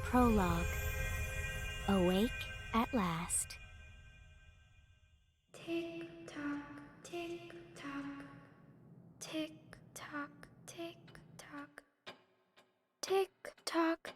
Prologue. Awake at last. Tick tock, tick tock, tick tock, tick tock, tick tock.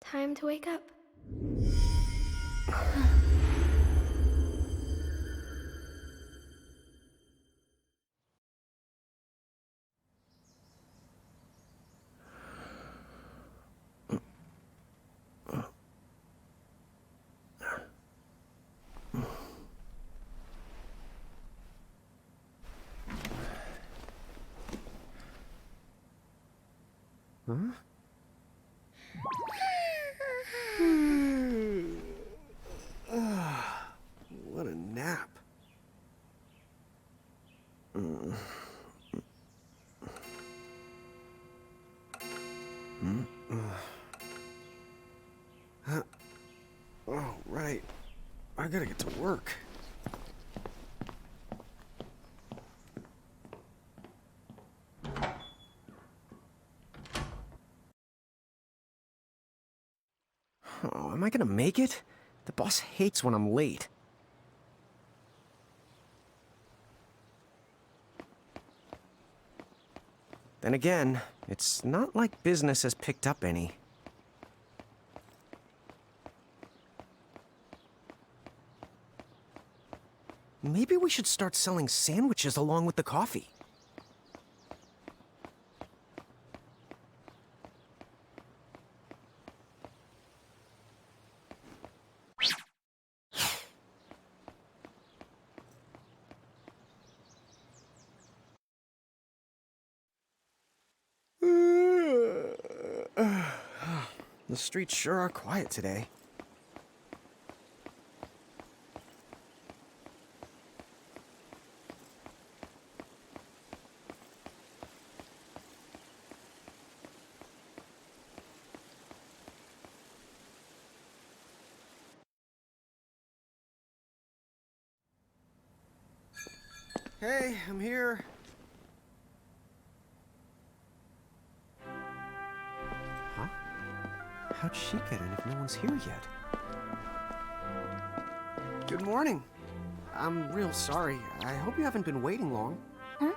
Time to wake up. Huh? What a nap. Oh, right. I gotta get to work. Oh, am I gonna make it? The boss hates when I'm late. Then again, it's not like business has picked up any. Maybe we should start selling sandwiches along with the coffee. The streets sure are quiet today. Hey, I'm here. Huh? How'd she get in if no one's here yet? Good morning. I'm real sorry. I hope you haven't been waiting long. Huh?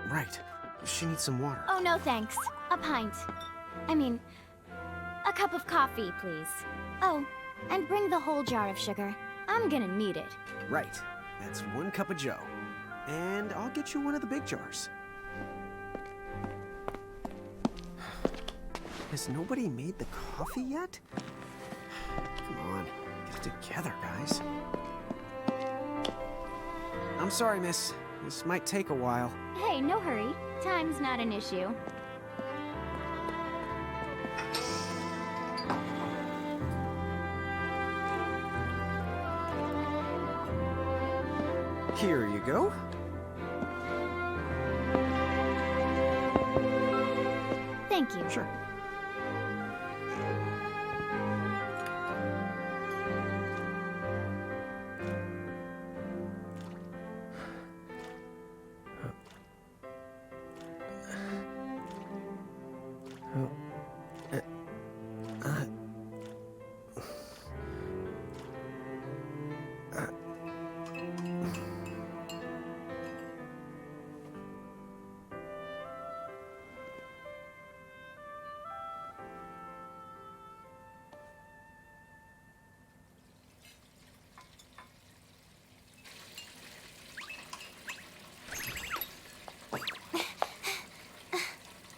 Right. She needs some water. Oh, no thanks. A pint. I mean, a cup of coffee, please. Oh, and bring the whole jar of sugar. I'm gonna need it. Right. That's 1 cup of joe. And I'll get you one of the big jars. Has nobody made the coffee yet? Come on, get it together, guys. I'm sorry, miss. This might take a while. Hey, no hurry. Time's not an issue. Here you go. Thank you. Sure.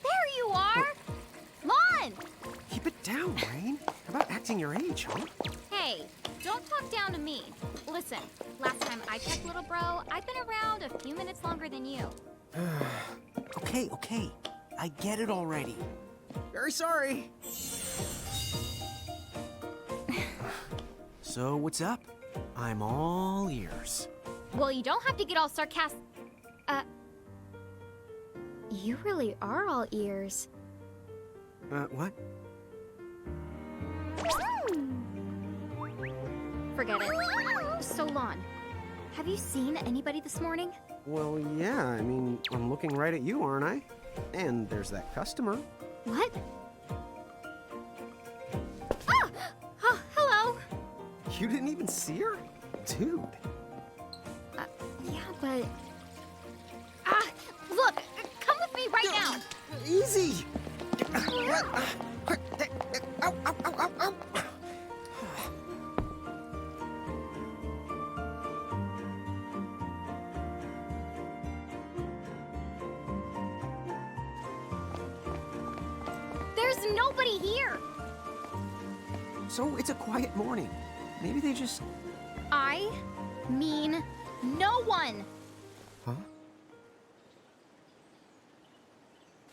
There you are! Lon! Keep it down, Rain. How about acting your age, huh? Hey, don't talk down to me. Listen, last time I checked, little bro, I've been around a few minutes longer than you. Okay. I get it already. Very sorry. So, what's up? I'm all ears. Well, you don't have to get all sarcastic. You really are all ears. What? Forget it. So, Lon, have you seen anybody this morning? Well, yeah, I mean, I'm looking right at you, aren't I? And there's that customer. What? Ah! Oh, hello. You didn't even see her? Dude. Yeah, but... Ah! Look! Come with me right now! Easy! Ow, ow, ow, ow, ow. There's nobody here! So it's a quiet morning. Maybe they just... I mean no one! Huh?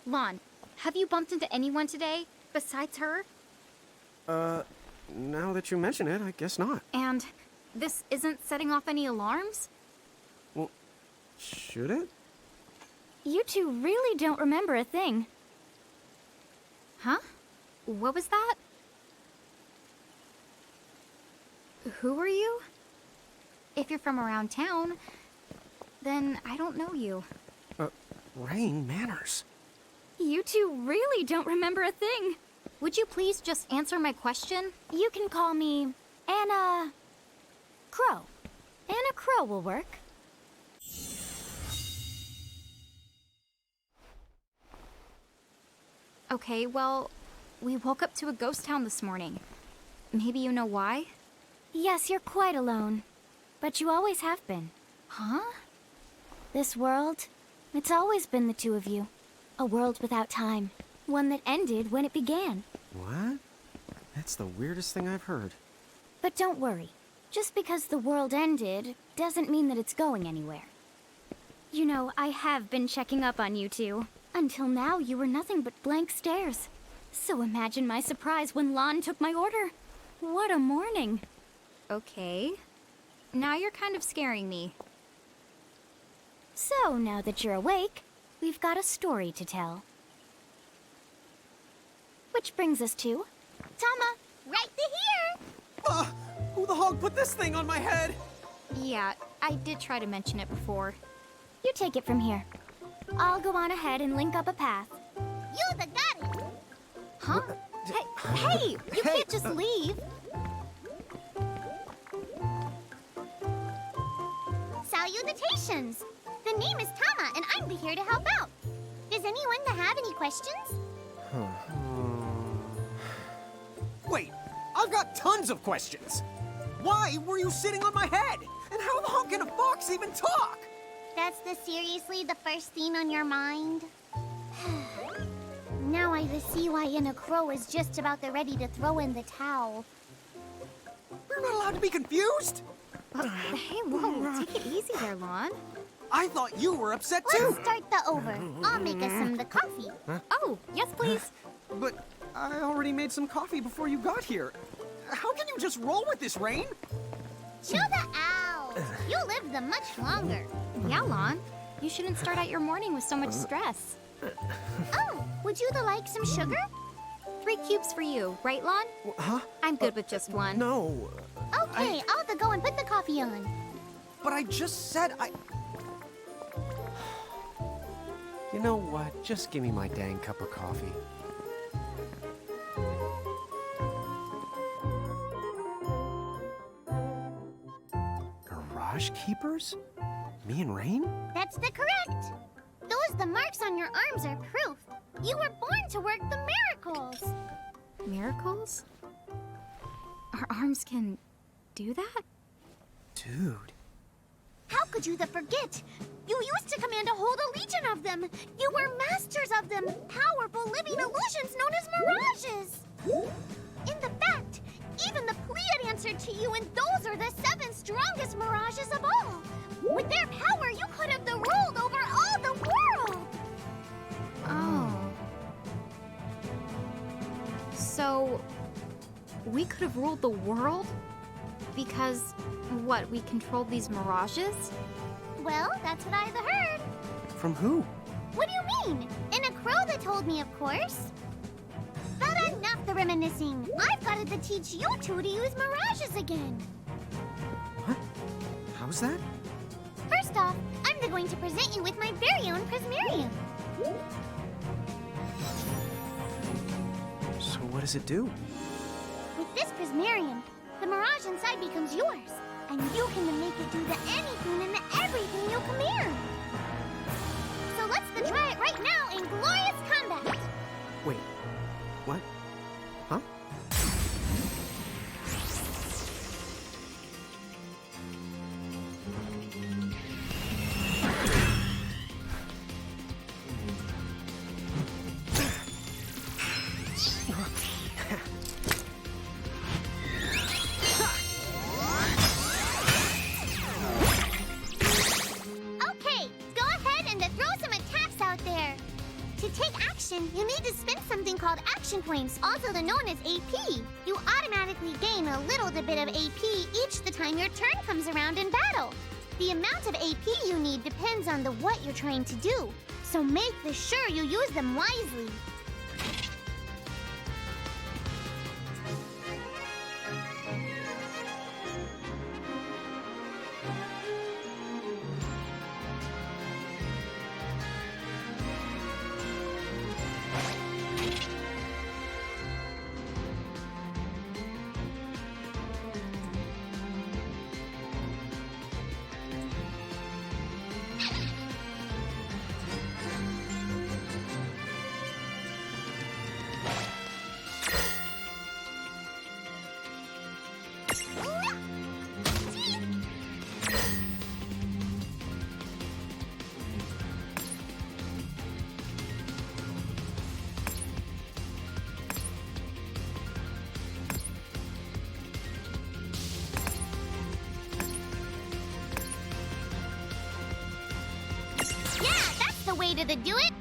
Lon, have you bumped into anyone today besides her? Now that you mention it, I guess not. And this isn't setting off any alarms? Well, should it? You two really don't remember a thing. Huh? What was that? Who are you? If you're from around town, then I don't know you. Rain, manners. You two really don't remember a thing. Would you please just answer my question? You can call me Anna Crow. Anna Crow will work. Okay, well, we woke up to a ghost town this morning. Maybe you know why? Yes, you're quite alone. But you always have been. Huh? This world, it's always been the two of you. A world without time. One that ended when it began. What? That's the weirdest thing I've heard. But don't worry. Just because the world ended doesn't mean that it's going anywhere. You know, I have been checking up on you two. Until now, you were nothing but blank stares. So imagine my surprise when Lon took my order. What a morning. Okay. Now you're kind of scaring me. So, now that you're awake, we've got a story to tell. Which brings us to... Tama, right here! Who the hog put this thing on my head? Yeah, I did try to mention it before. You take it from here. I'll go on ahead and link up a path. You the got it! Huh? Hey, you can't just leave. Salutations! The name is Tama, and I'm here to help out. Does anyone have any questions? Wait, I've got tons of questions. Why were you sitting on my head? And how long can a fox even talk? That's seriously the first thing on your mind? Now I see why Inna Crow is just about ready to throw in the towel. We're not allowed to be confused? Hey, whoa, take it easy there, Lon. I thought you were upset too. Let's start the over. I'll make us some the coffee. Oh, yes, please. But I already made some coffee before you got here. How can you just roll with this, Rain? Chill the out. You live them much longer. Yeah, Lon. You shouldn't start out your morning with so much stress. Oh, would you like some sugar? 3 cubes for you, right, Lon? Huh? I'm good with just one. No. Okay, I'll go and put the coffee on. But I just said I... You know what? Just give me my dang cup of coffee. Garage keepers? Me and Rain? That's the correct. The marks on your arms are proof. You were born to work the miracles. Miracles? Our arms can do that? Dude. How could you forget? You used to command a whole legion of them. You were masters of them, powerful living illusions known as mirages. In the fact, even the Pleiad answered to you, and those are the 7 strongest mirages of all. With their power, you could have ruled over all the world. Oh. So, we could have ruled the world? Because, what, we controlled these mirages? Well, that's what I've heard. From who? What do you mean? In a crow that told me, of course. But enough the reminiscing. I've got to teach you two to use mirages again. What? How's that? First off, I'm going to present you with my very own Prismarium. So what does it do? With this Prismarium, the mirage inside becomes yours, and you can make it do the anything and the everything you command. So let's try it right now in glorious combat. Wait. What? Huh? Okay, go ahead and throw some attacks out there. To take action, you need to spend something called action points, also known as AP. You automatically gain a little bit of AP each the time your turn comes around in battle. The amount of AP you need depends on what you're trying to do, so make sure you use them wisely. The way to do it.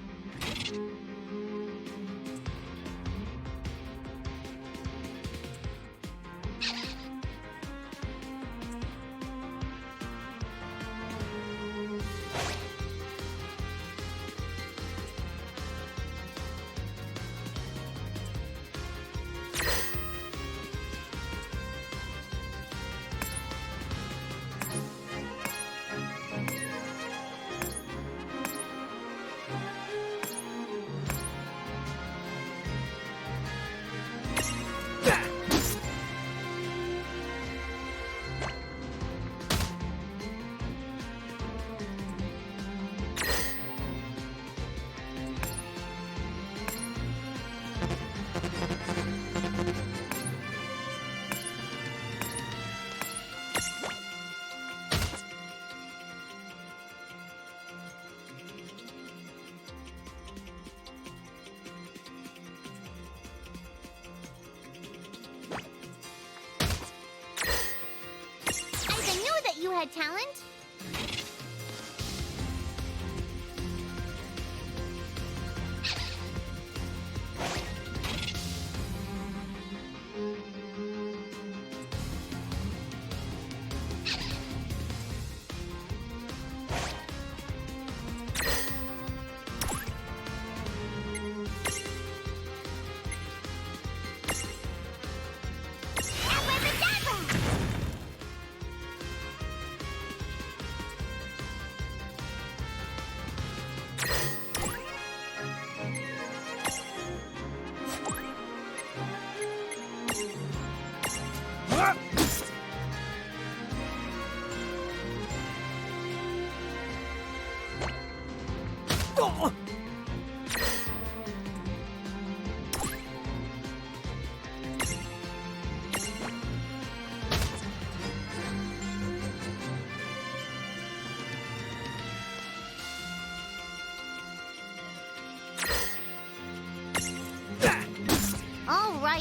had talent?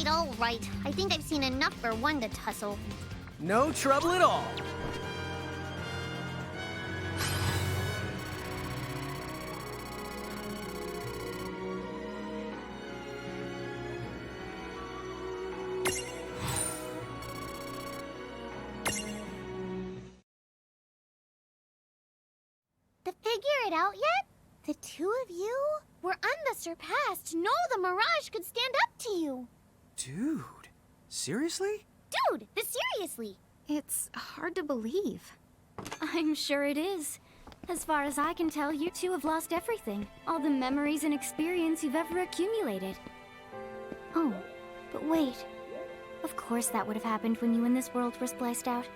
All right. I think I've seen enough for one to tussle. No trouble at all. To figure it out yet? The two of you were unsurpassed. No, the Mirage could stand up to you. Dude, seriously? Dude, seriously. It's hard to believe. I'm sure it is. As far as I can tell, you two have lost everything. All the memories and experience you've ever accumulated. Oh, but wait. Of course that would have happened when you and this world were spliced out.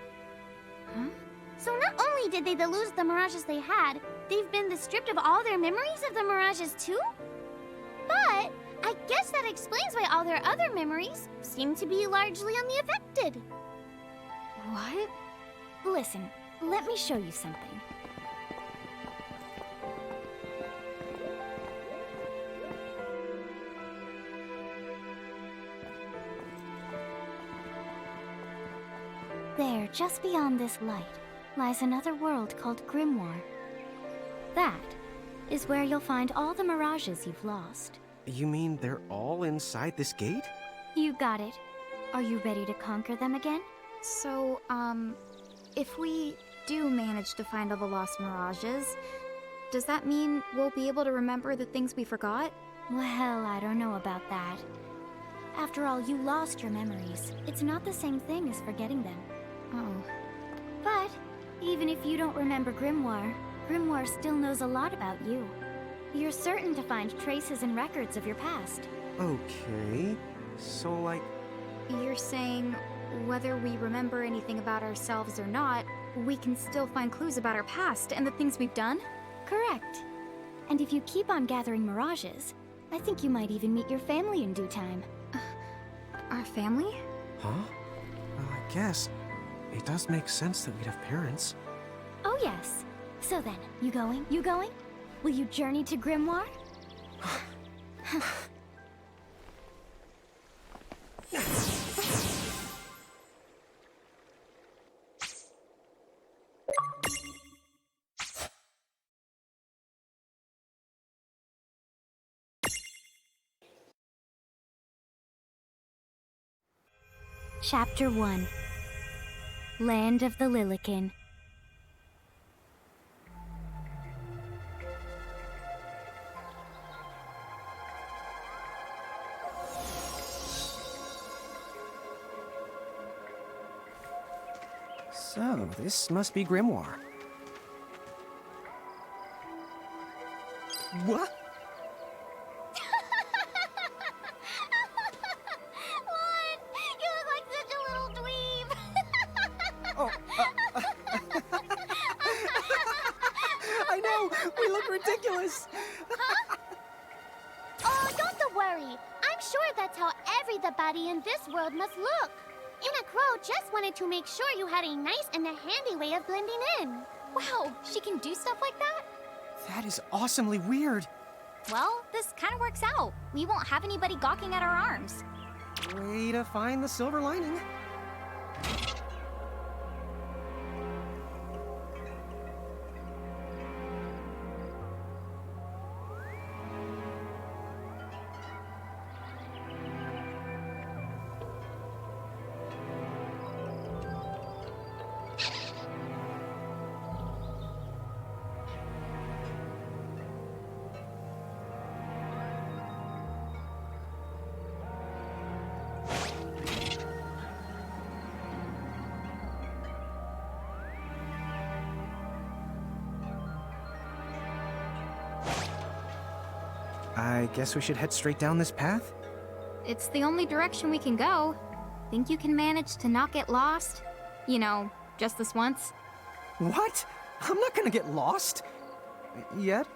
Huh? So not only did they lose the Mirages they had, they've been stripped of all their memories of the Mirages too? But I guess that explains why all their other memories seem to be largely unaffected. What? Listen, let me show you something. There, just beyond this light, lies another world called Grimoire. That is where you'll find all the mirages you've lost. You mean they're all inside this gate? You got it. Are you ready to conquer them again? So, if we do manage to find all the lost mirages, does that mean we'll be able to remember the things we forgot? Well, I don't know about that. After all, you lost your memories. It's not the same thing as forgetting them. Oh. But even if you don't remember Grimoire, Grimoire still knows a lot about you. You're certain to find traces and records of your past. Okay, so like... You're saying whether we remember anything about ourselves or not, we can still find clues about our past and the things we've done? Correct. And if you keep on gathering mirages, I think you might even meet your family in due time. Our family? Huh? Well, I guess it does make sense that we'd have parents. Oh yes. So then, you going? You going? Will you journey to Grimoire? Chapter 1. Land of the Lilican. So, this must be Grimoire. What? What? You look like such a little dweeb. Oh, I know! We look ridiculous! Oh, don't worry. I'm sure that's how everybody in this world must look. Anna Crow just wanted to make sure you had a nice and a handy way of blending in. Wow, she can do stuff like that? That is awesomely weird. Well, this kind of works out. We won't have anybody gawking at our arms. Way to find the silver lining. I guess we should head straight down this path? It's the only direction we can go. Think you can manage to not get lost? You know, just this once? What? I'm not gonna get lost. Yet?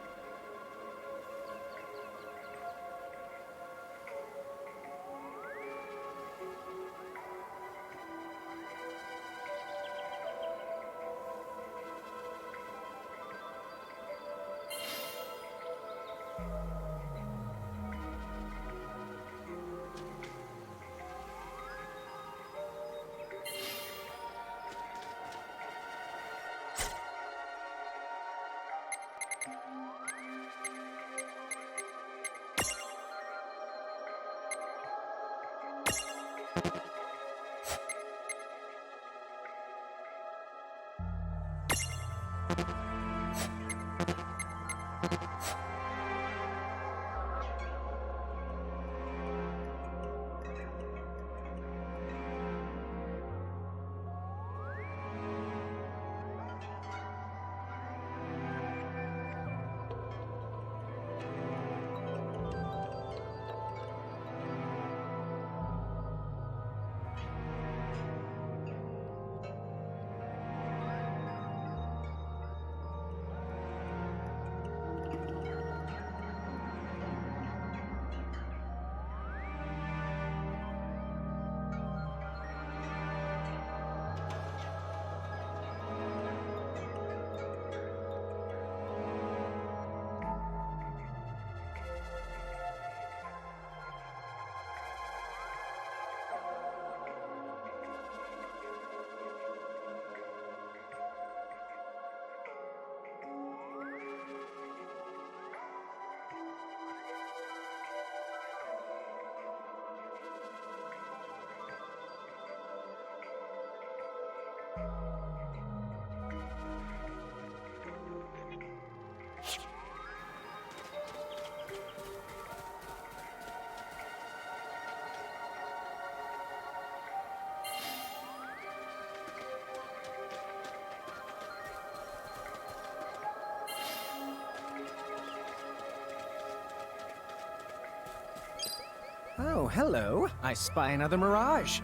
Oh, hello. I spy another mirage.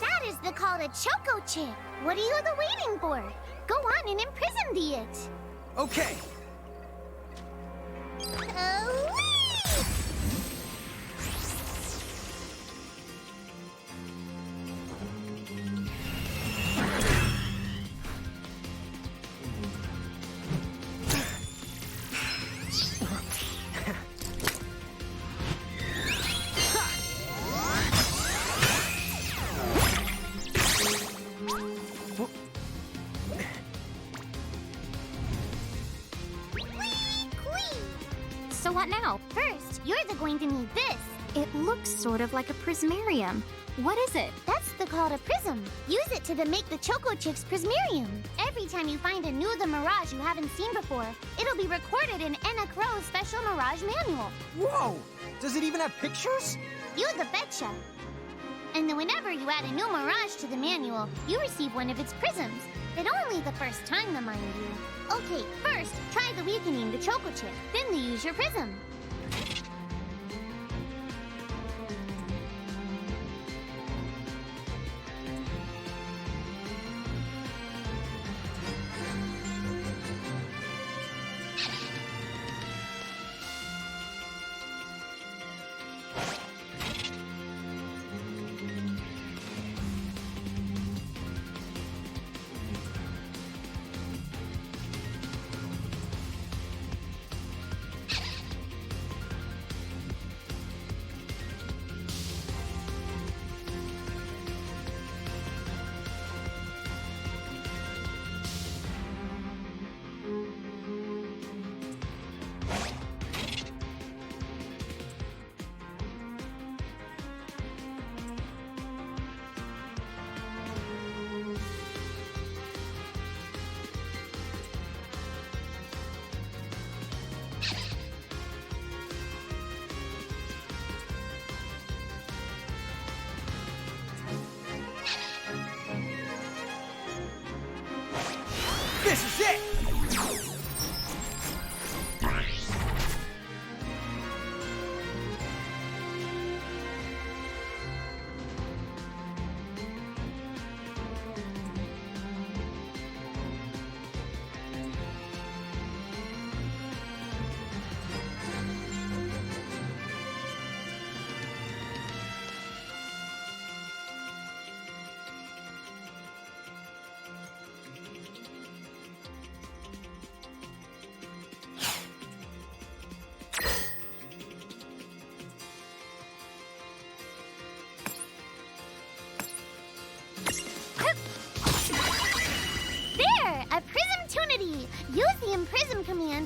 That is the call to Choco Chip. What are you other waiting for? Go on and imprison the it. Okay. So what now? First, you're going to need this. It looks sort of like a prismarium. What is it? That's the call to Prism. Use it to make the Choco Chips Prismarium. Every time you find a new the Mirage you haven't seen before, it'll be recorded in Ena Crow's special Mirage manual. Whoa! Does it even have pictures? You the betcha. And then whenever you add a new Mirage to the manual, you receive one of its prisms. But only the first time, mind you. Okay, first, try the weakening the Choco Chip. Then use your prism.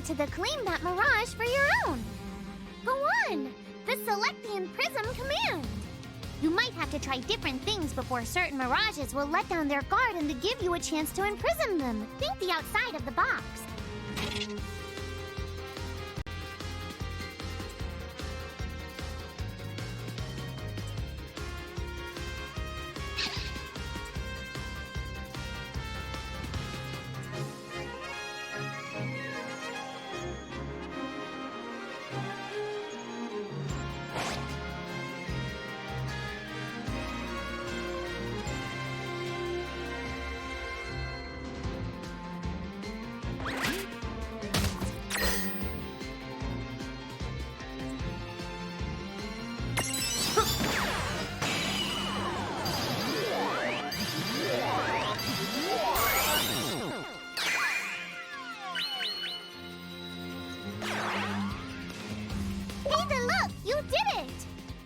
want to claim that mirage for your own. Go on! The select the Prism command! You might have to try different things before certain mirages will let down their guard and to give you a chance to imprison them. Think the outside of the box.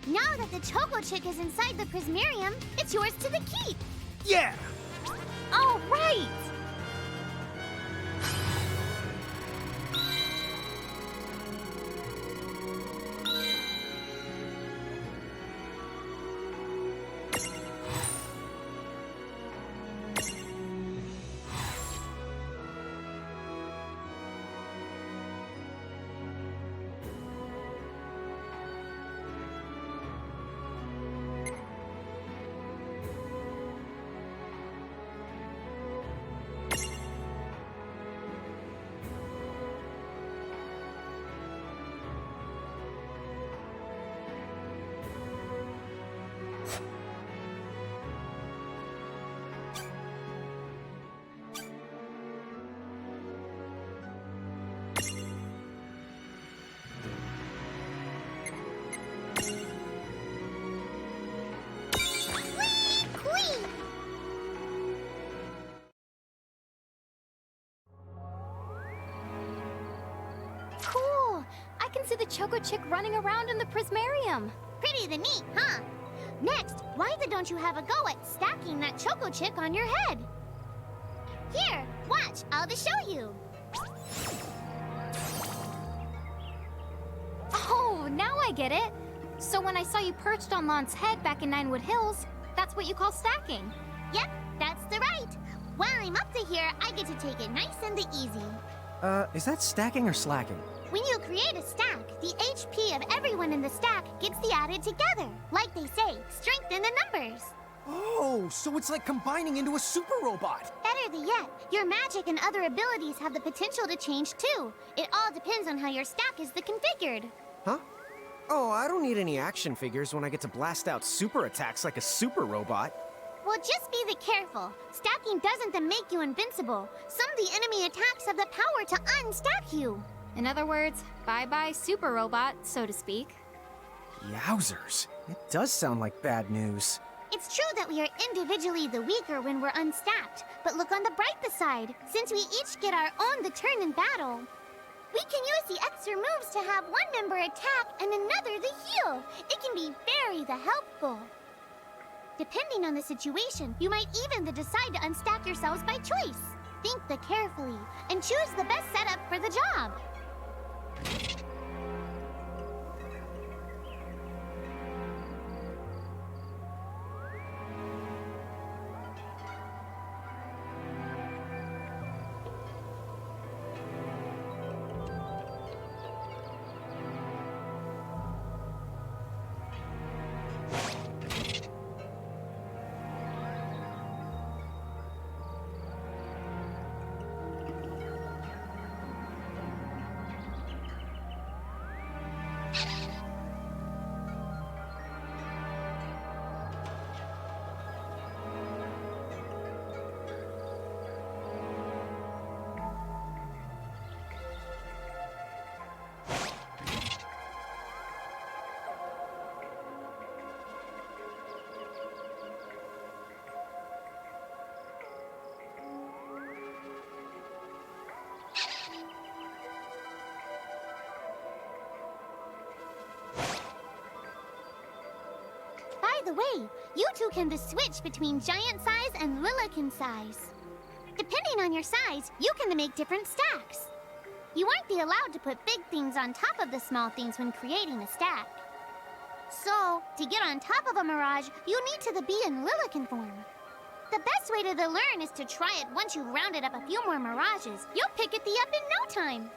Now that the Choco Chick is inside the Prismarium, it's yours to the keep. Yeah! All right! Cool! I can see the Choco Chick running around in the Prismarium. Pretty the neat, huh? Next, why don't you have a go at stacking that Choco Chick on your head? Here, watch, I'll just show you. Oh, now I get it. So when I saw you perched on Lon's head back in Ninewood Hills, that's what you call stacking. Yep, that's the right. While I'm up to here, I get to take it nice and easy. Is that stacking or slacking? When you create a stack, the HP of everyone in the stack gets the added together. Like they say, strengthen the numbers. Oh, so it's like combining into a super robot. Better yet, your magic and other abilities have the potential to change too. It all depends on how your stack is configured. Huh? Oh, I don't need any action figures when I get to blast out super attacks like a super robot. Well, just be careful. Stacking doesn't make you invincible. Some of the enemy attacks have the power to unstack you. In other words, bye-bye super robot, so to speak. Yowzers. It does sound like bad news. It's true that we are individually the weaker when we're unstacked, but look on the brighter side. Since we each get our own turn in battle, we can use the extra moves to have one member attack and another the heal. It can be very helpful. Depending on the situation, you might even decide to unstack yourselves by choice. Think carefully and choose the best setup for the job. By the way, you two can switch between giant size and Lillican size. Depending on your size, you can make different stacks. You aren't be allowed to put big things on top of the small things when creating a stack. So, to get on top of a mirage, you need to be in Lilican form. The best way to learn is to try it once you've rounded up a few more mirages. You'll pick it up in no time.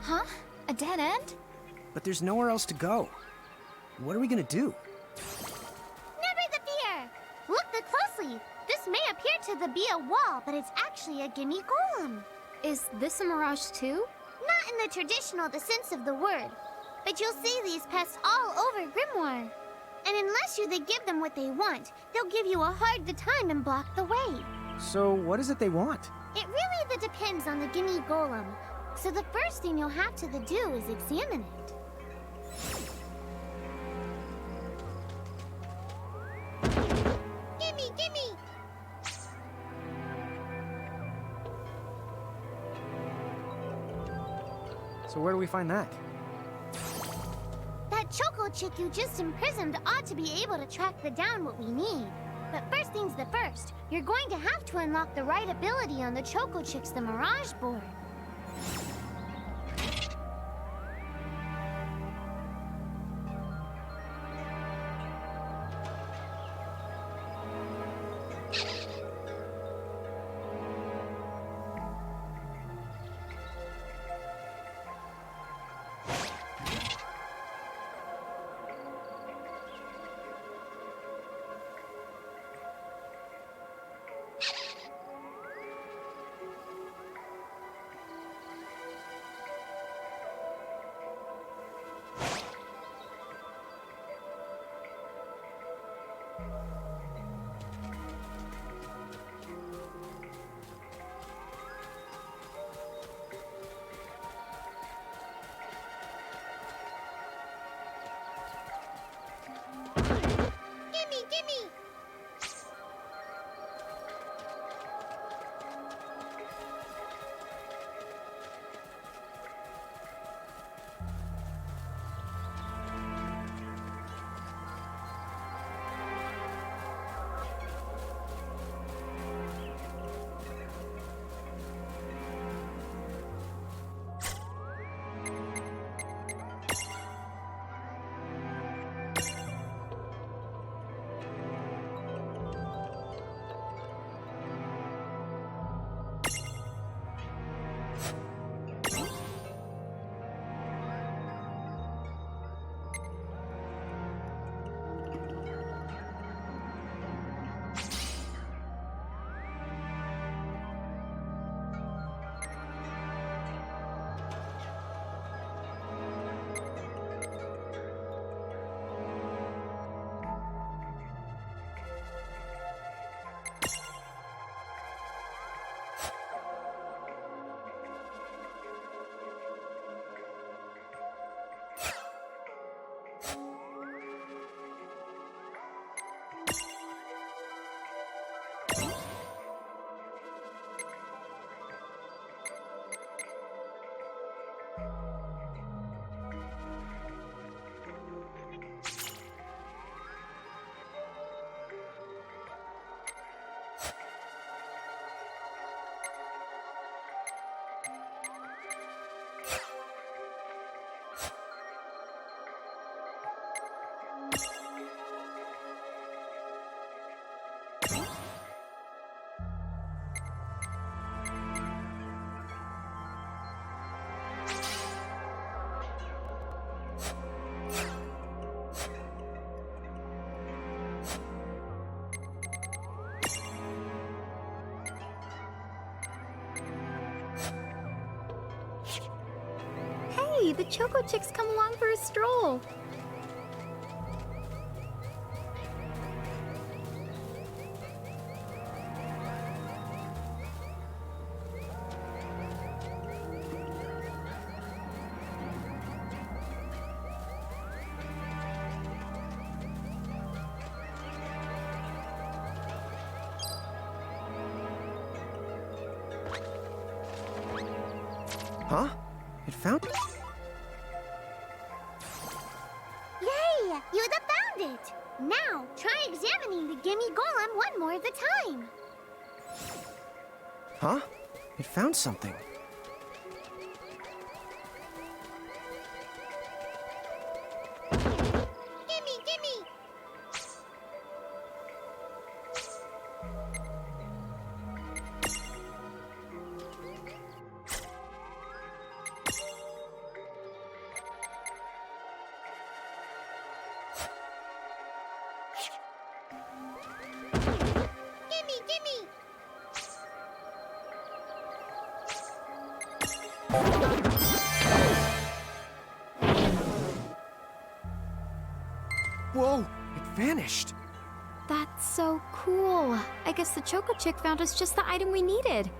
Huh? A dead end? But there's nowhere else to go. What are we gonna do? Never the fear! Look closely. This may appear to be a wall, but it's actually a gimme golem. Is this a mirage too? Not in the traditional sense of the word, but you'll see these pests all over Grimoire. And unless you give them what they want, they'll give you a hard time and block the way. So what is it they want? It really depends on the gimme golem. So the first thing you'll have to do is examine it. Gimme! So where do we find that? That choco chick you just imprisoned ought to be able to track down what we need. But first things first, you're going to have to unlock the right ability on the choco chick's Mirage board. gimme! Hey, the Choco Chicks come along for a stroll. Huh? It found... Yay! You found it! Now, try examining the gimme golem one more at a time. Huh? It found something. Gimme, gimme! Gimme, gimme! Whoa! It vanished! That's so cool. I guess the Choco Chick found us just the item we needed.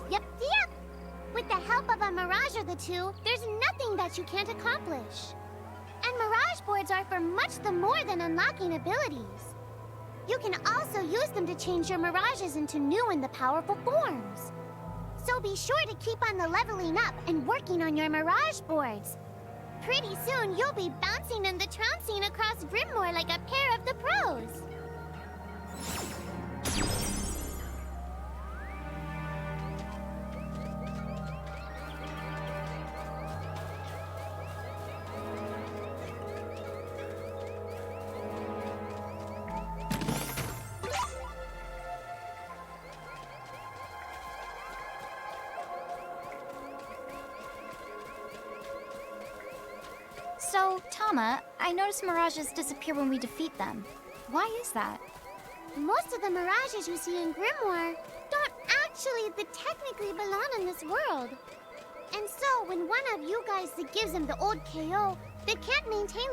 Yep, yep! With the help of a mirage or the two, there's nothing that you can't accomplish. And mirage boards are for much the more than unlocking abilities. You can also use them to change your mirages into new and the powerful forms. So be sure to keep on the leveling up and working on your mirage boards. Pretty soon, you'll be bouncing and the trouncing across Grimmore like a pair of the pros. So, Tama, I noticed mirages disappear when we defeat them. Why is that? Most of the mirages you see in Grimoire don't actually technically belong in this world. And so, when one of you guys gives them the old KO, they can't maintain...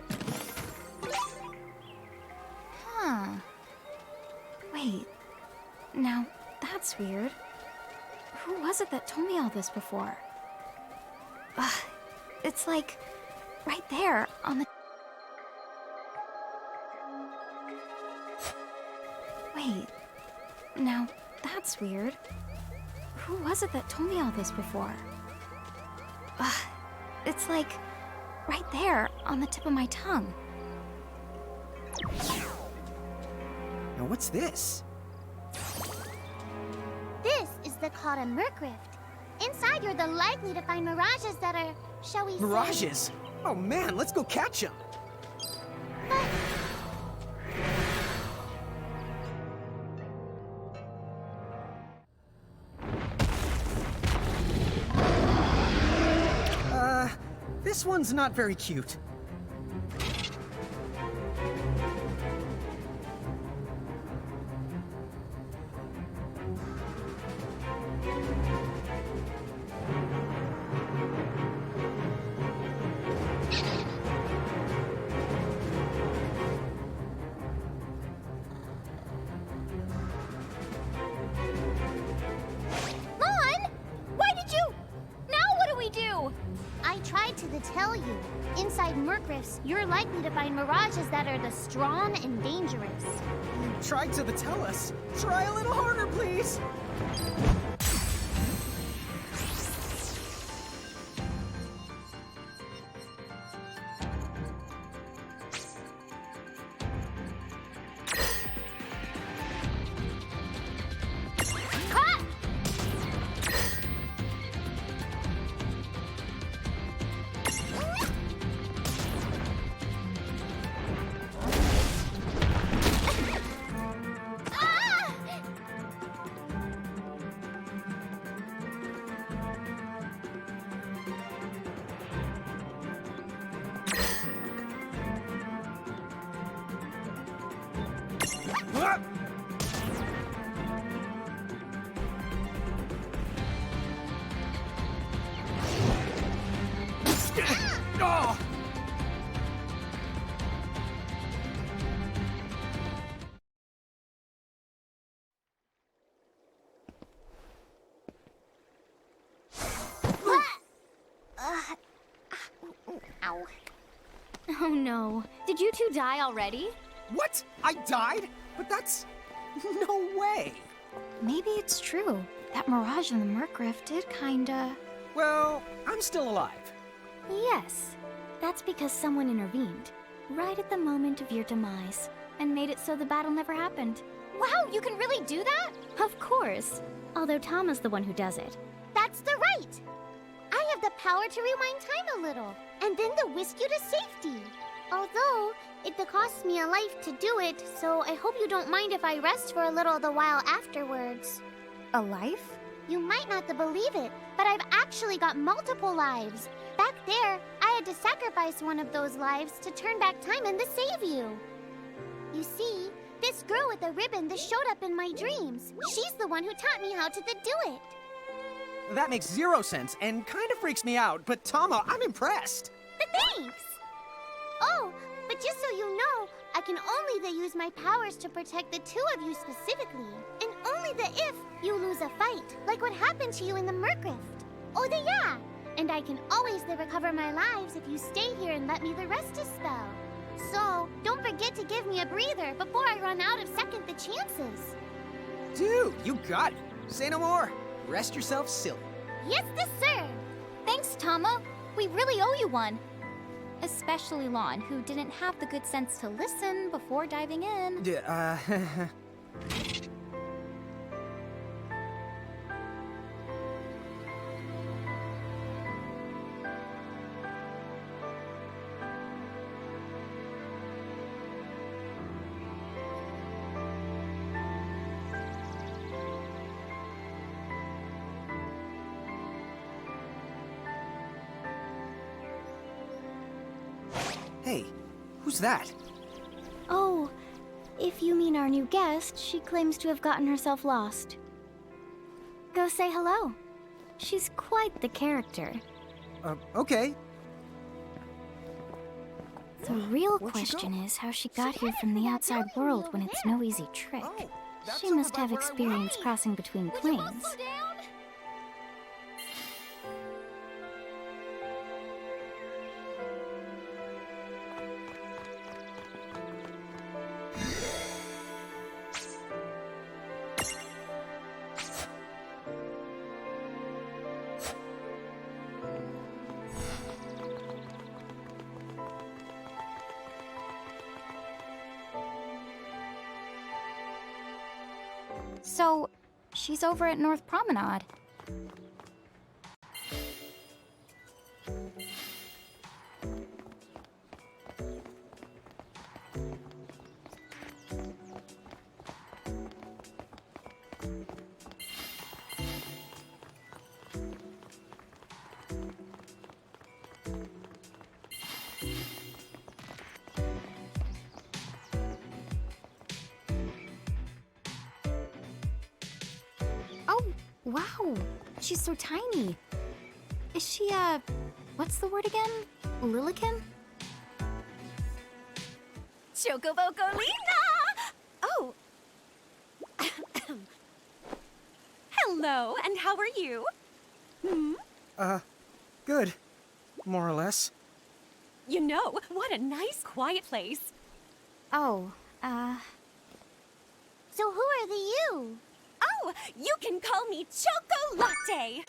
Huh. Wait. Now, that's weird. Who was it that told me all this before? Ugh. It's like... right there, on the... Wait, now that's weird. Who was it that told me all this before? It's like right there on the tip of my tongue. Now what's this? This is the called a Merc Rift. Inside, you're the likely to find mirages that are, shall we say... Mirages? Oh man, let's go catch them! This one's not very cute. Tell you, inside Merc Rifts, you're likely to find mirages that are the strong and dangerous. You tried to tell us. Try a little harder, please. Oh! Ow. Oh no. Did you two die already? What? I died? But that's... no way! Maybe it's true. That mirage in the Merc Rift did kinda... Well, I'm still alive. Yes. That's because someone intervened, right at the moment of your demise, and made it so the battle never happened. Wow, you can really do that? Of course. Although Tom is the one who does it. That's the right! I have the power to rewind time a little, and then to whisk you to safety. Although, it costs me a life to do it, so I hope you don't mind if I rest for a little the while afterwards. A life? You might not believe it, but I've actually got multiple lives. Back there, I had to sacrifice one of those lives to turn back time and to save you. You see, this girl with the ribbon that showed up in my dreams, she's the one who taught me how to do it. That makes zero sense and kind of freaks me out, but Tama, I'm impressed. Thanks! Oh, but just so you know, I can only use my powers to protect the two of you specifically. And only if you lose a fight, like what happened to you in the Merc Rift. Oh, yeah! And I can always recover my lives if you stay here and let me rest a spell. So, don't forget to give me a breather before I run out of second the chances. Dude, you got it. Say no more. Rest yourself silly. Yes, sir! Thanks, Tama. We really owe you one. Especially Lon, who didn't have the good sense to listen before diving in. Hey, who's that? Oh, if you mean our new guest, she claims to have gotten herself lost. Go say hello. She's quite the character. Okay. The real Where'd she question go? is how she got here from the outside world when it's no easy trick. Oh, that's She over must by have where I experience was. crossing between planes. So, she's over at North Promenade. Oh, wow. She's so tiny. Is she, what's the word again? Lilican? Chocobocolina! Oh. Hello, and how are you? Good. More or less. You know, what a nice, quiet place. Oh, So who are the you? Oh, you can call me Chocolate.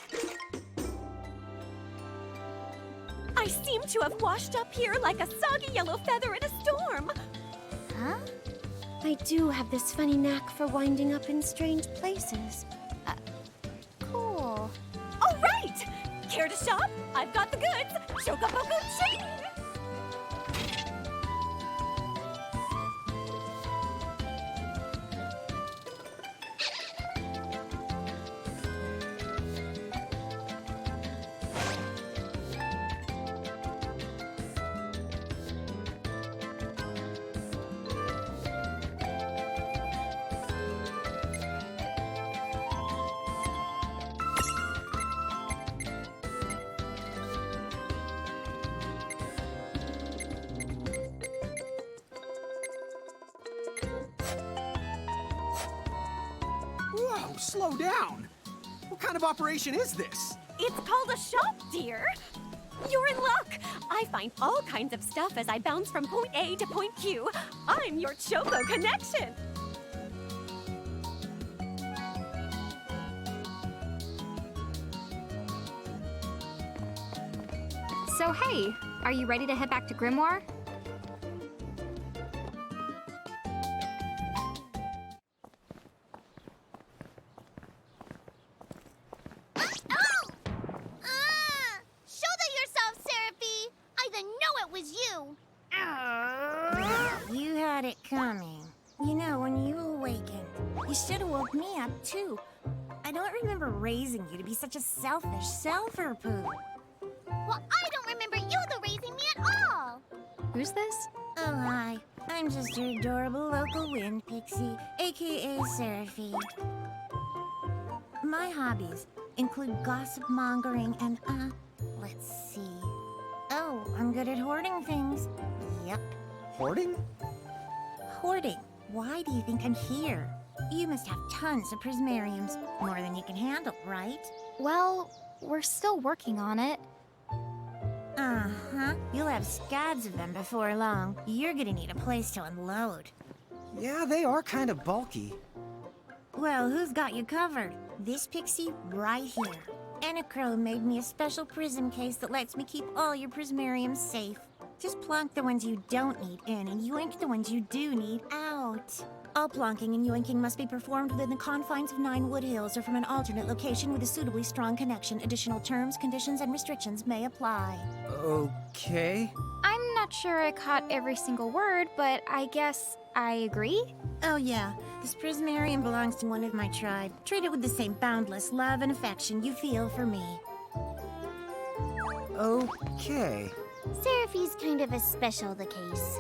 I seem to have washed up here like a soggy yellow feather in a storm. Huh? I do have this funny knack for winding up in strange places. cool. All right! Care to shop? I've got the goods. Chocoboco ching! Whoa, slow down. What kind of operation is this? It's called a shop, dear. You're in luck. I find all kinds of stuff as I bounce from point A to point Q. I'm your Choco connection. So, hey, are you ready to head back to Grimoire? Shoulder yourself, Seraphie! I didn't know it was you! You had it coming. You know, when you awakened, you should have woke me up, too. I don't remember raising you to be such a selfish selfer, Pooh. Well, I don't remember you raising me at all! Who's this? Oh, hi. I'm just your adorable local wind pixie, aka Seraphie. My hobbies include gossip mongering and, let's see. Oh, I'm good at hoarding things. Yep. Hoarding? Hoarding. Why do you think I'm here? You must have tons of prismariums. More than you can handle, right? Well, we're still working on it. Uh-huh. You'll have scads of them before long. You're gonna need a place to unload. Yeah, they are kind of bulky. Well, who's got you covered? This pixie right here. Anachrome made me a special prism case that lets me keep all your prismariums safe. Just plonk the ones you don't need in and yoink the ones you do need out. All plonking and yoinking must be performed within the confines of 9 Wood Hills or from an alternate location with a suitably strong connection. Additional terms, conditions, and restrictions may apply. Okay. I'm not sure I caught every single word, but I guess I agree. Oh yeah, this prismarium belongs to one of my tribe. Treat it with the same boundless love and affection you feel for me. Okay. Seraphie's kind of a special the case.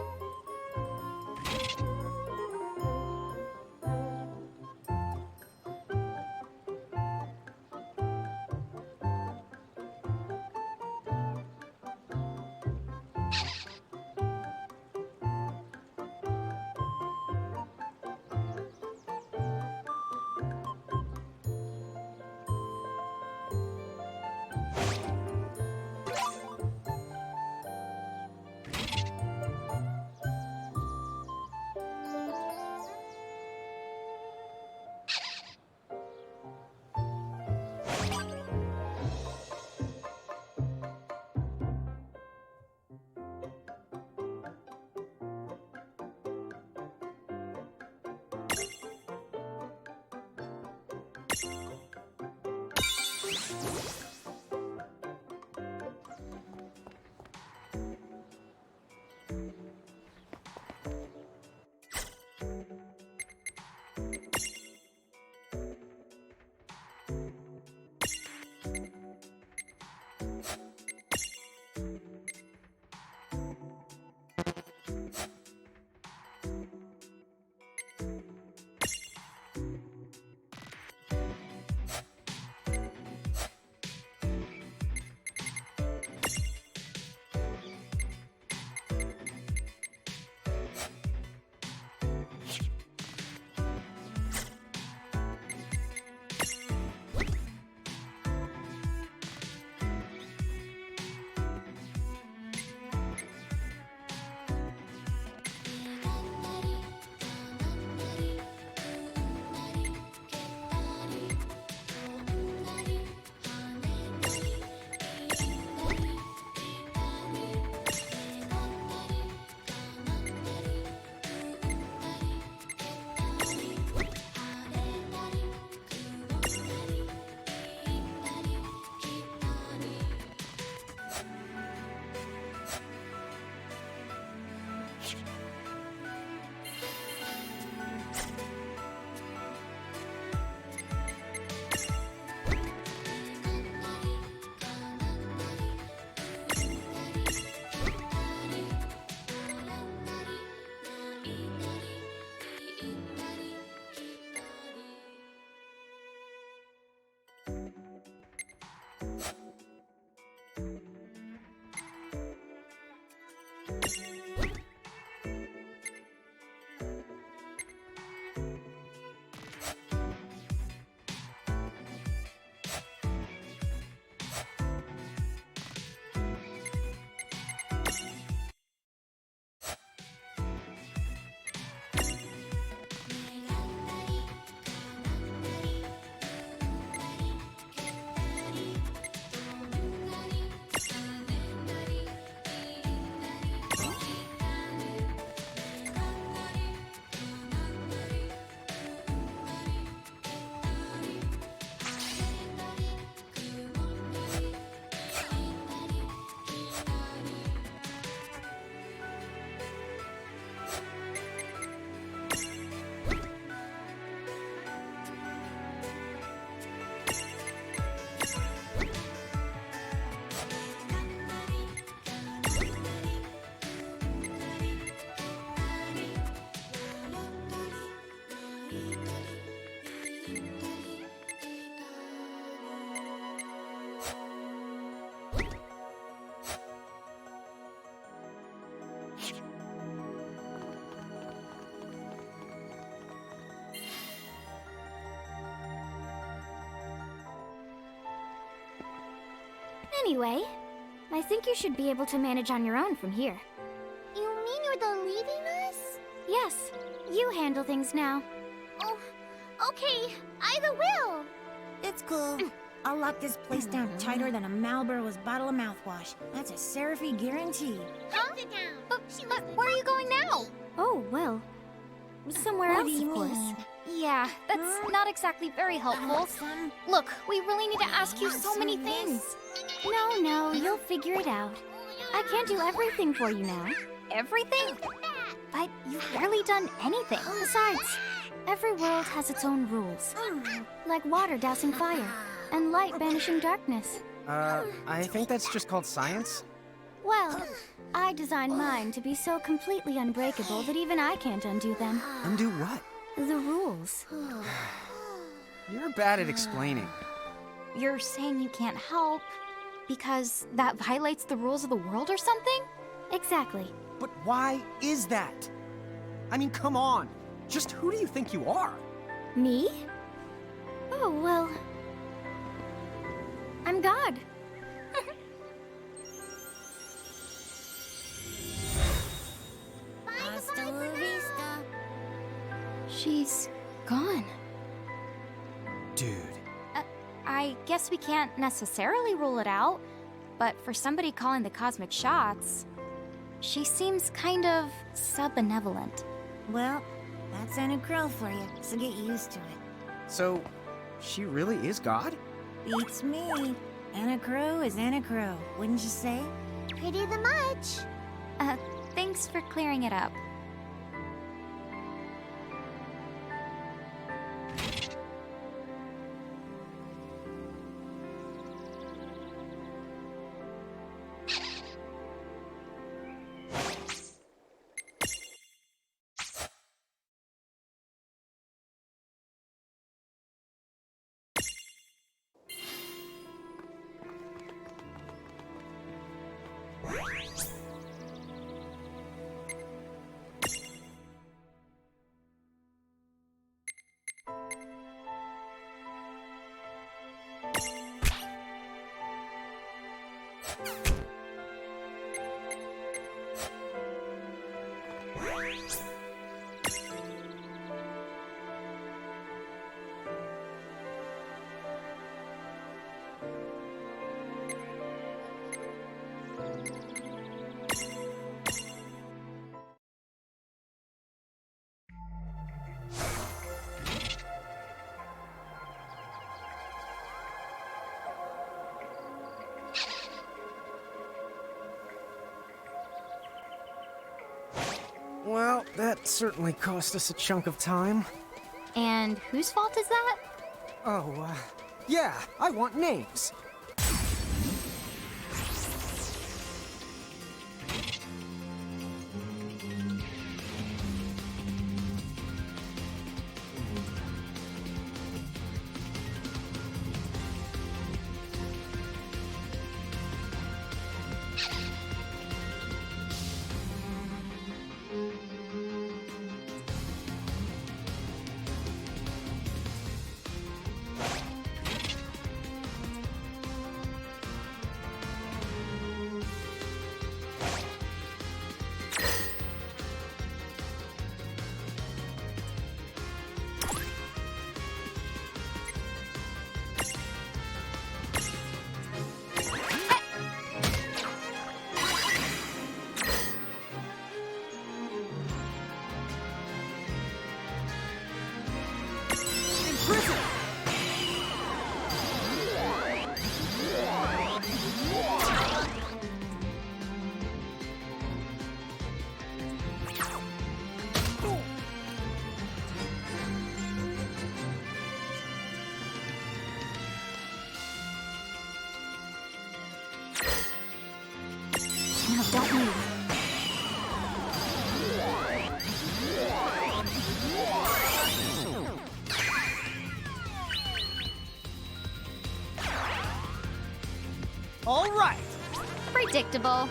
Anyway, I think you should be able to manage on your own from here. You mean you're the leaving us? Yes, you handle things now. Oh, okay. Either will. It's cool. I'll lock this place down tighter than a Marlboro's bottle of mouthwash. That's a Seraphy guarantee. Sit down. But where are you going now? Oh, well, somewhere What else, do you of course. mean? Yeah, that's not exactly very helpful. Some Look, we really need to ask you so many things. No, you'll figure it out. I can't do everything for you now. Everything? But you've barely done anything. Besides, every world has its own rules. Like water dousing fire, and light banishing darkness. I think that's just called science. Well, I designed mine to be so completely unbreakable that even I can't undo them. Undo what? The rules. You're bad at explaining. You're saying you can't help because that violates the rules of the world or something? Exactly. But why is that? I mean, come on. Just who do you think you are? Me? Oh, well... I'm God. hasta la vista. She's gone. Dude. I guess we can't necessarily rule it out, but for somebody calling the cosmic shots, she seems kind of sub-benevolent. Well, that's Anna Crow for you, so get used to it. So, she really is God? Beats me. Anna Crow is Anna Crow, wouldn't you say? Pretty the much. Thanks for clearing it up. Well, that certainly cost us a chunk of time. And whose fault is that? Oh, yeah, I want names. No, don't move. All right. Predictable.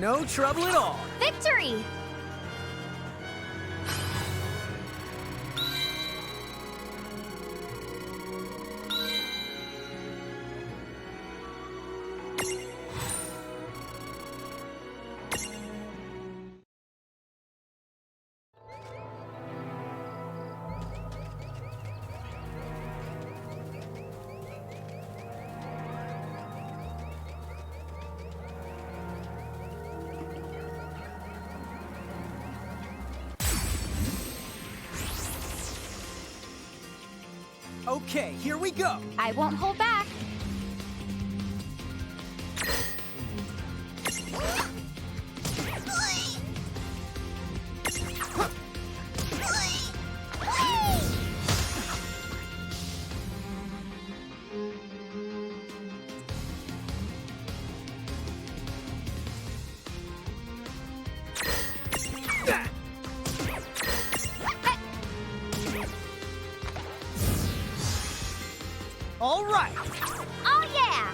No trouble at all. Victory! Okay, here we go. I won't hold back. All right. Oh, yeah!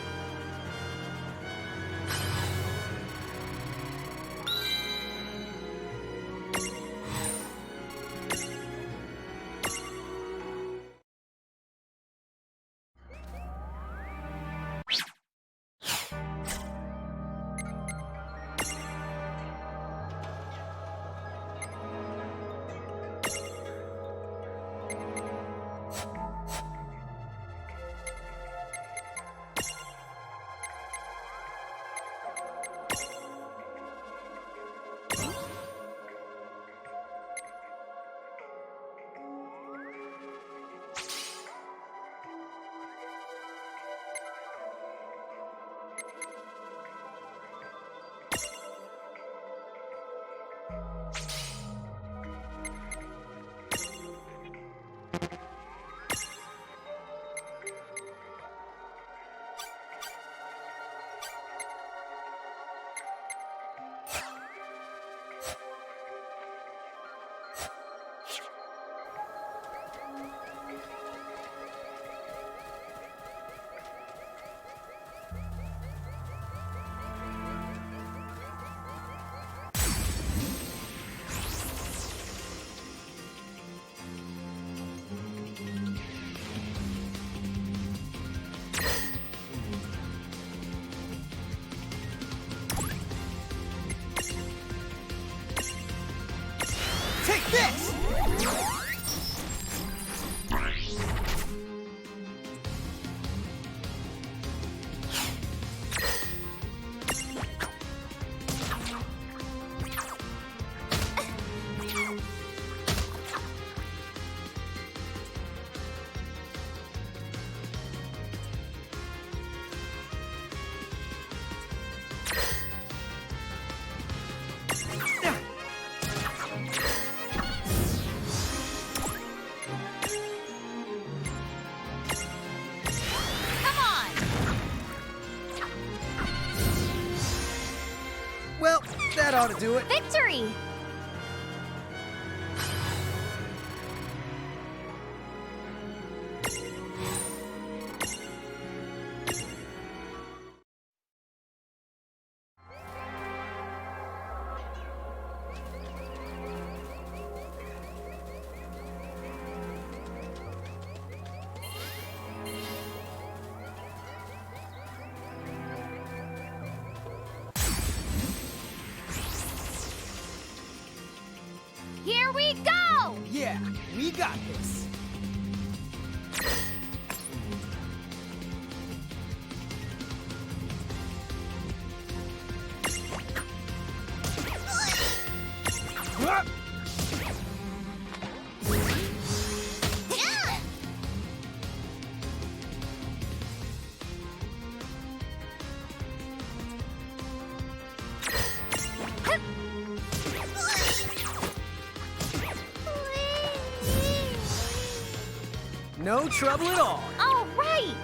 ought to do it. Victory! Here we go! Yeah, we got this. No trouble at all. All right!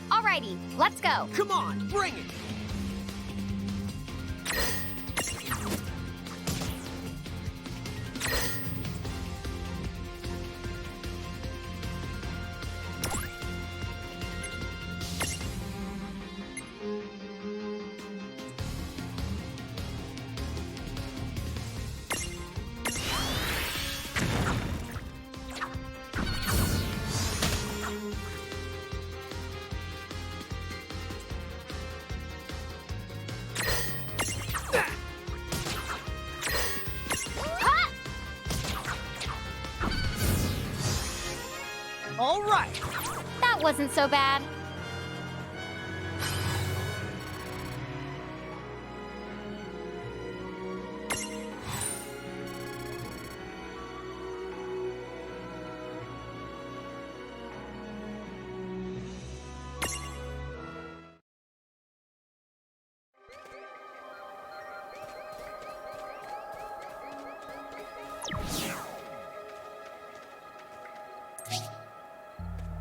Alrighty, let's go. Come on, bring it. All right. That wasn't so bad.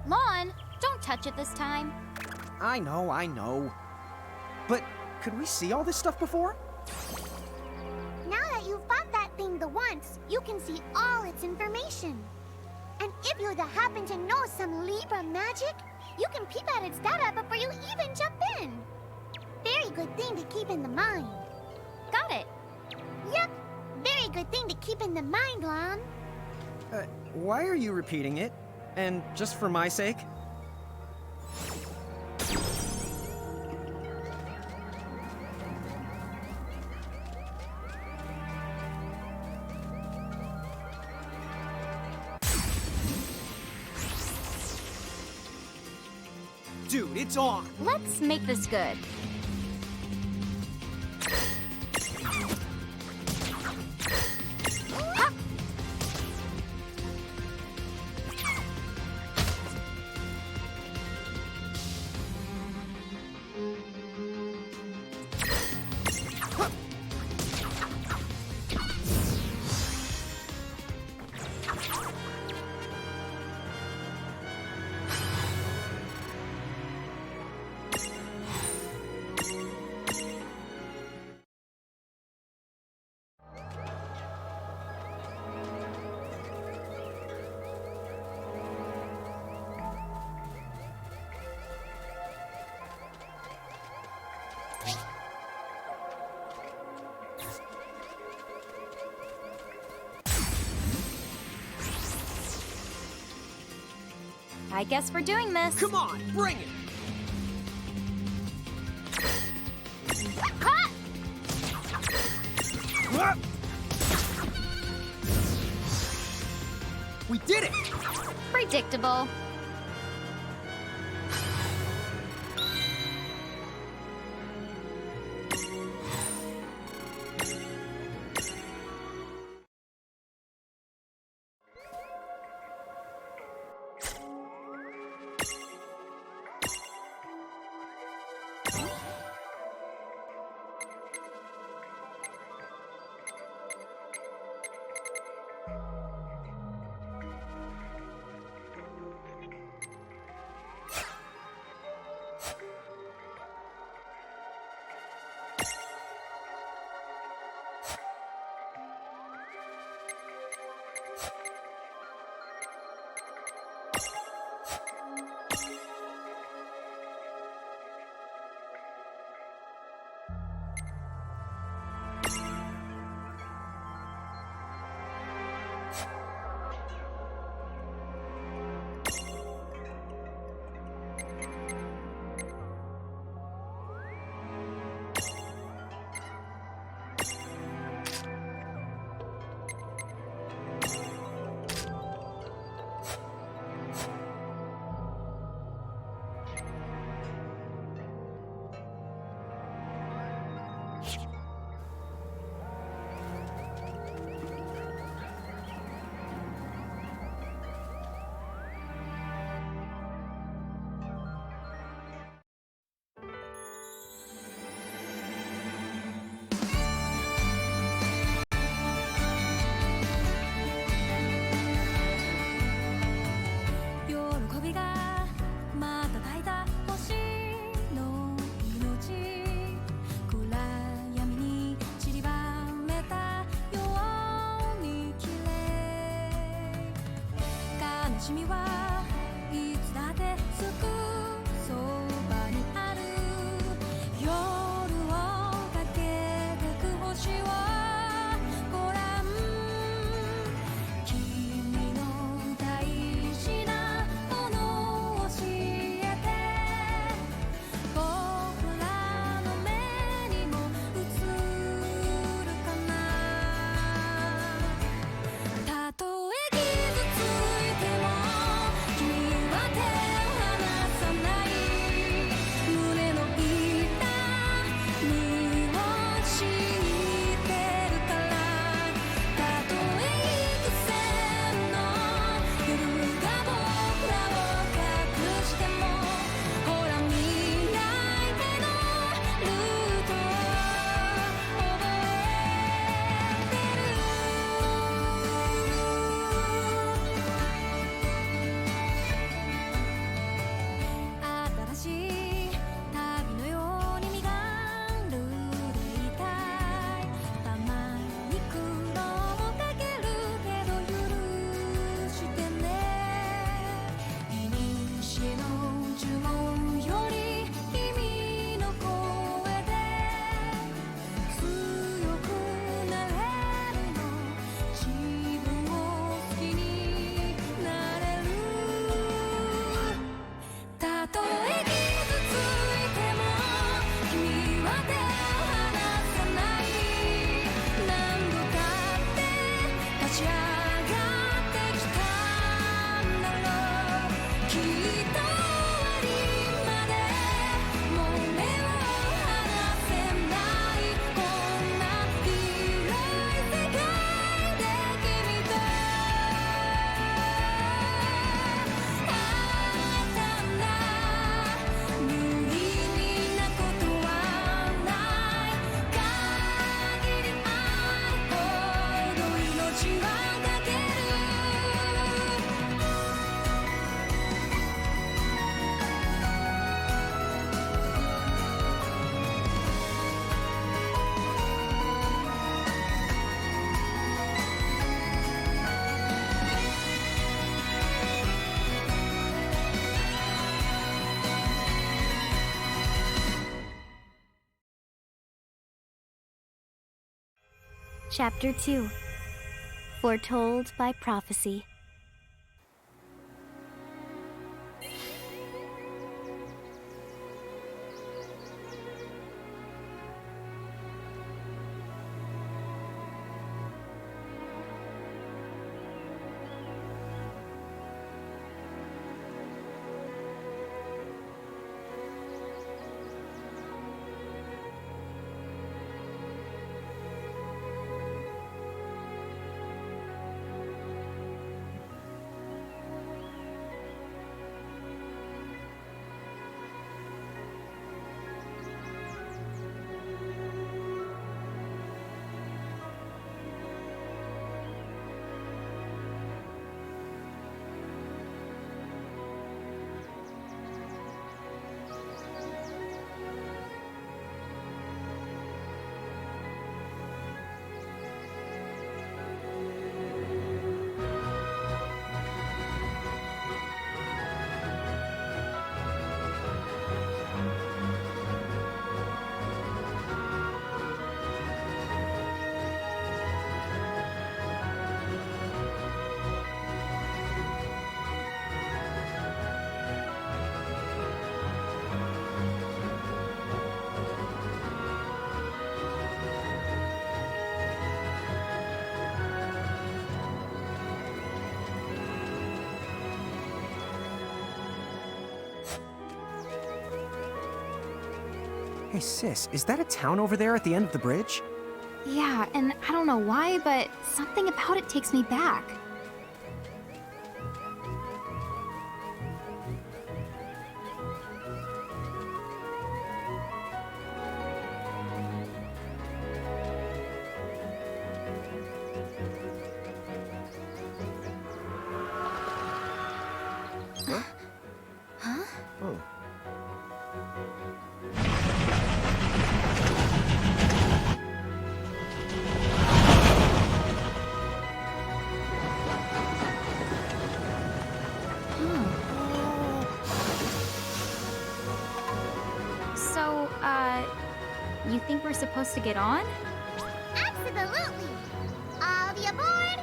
Lon, don't touch it this time. I know. But could we see all this stuff before? Now that you've bought that thing the once, you can see all its information. And if you happen to know some Libra magic, you can peep at its data before you even jump in. Very good thing to keep in the mind. Got it. Yep, very good thing to keep in the mind, Lon. Why are you repeating it? And just for my sake? Dude, it's on! Let's make this good. I guess we're doing this. Come on, bring it! What? We did it! Predictable. Chapter 2 Foretold by Prophecy. Hey, sis, is that a town over there at the end of the bridge? Yeah, and I don't know why, but something about it takes me back. Oh. So, you think we're supposed to get on? Absolutely! All the aboard!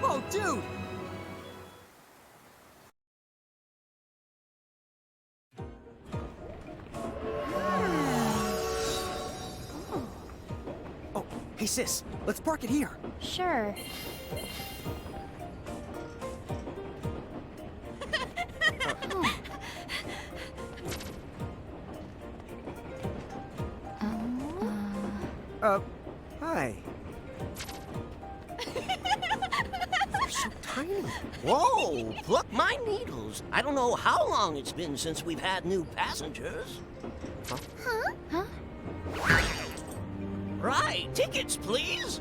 Whoa, dude! Oh, hey, sis, let's park it here. Sure. Hi. They're so tiny. Whoa, pluck my needles. I don't know how long it's been since we've had new passengers. Huh? Right, tickets, please.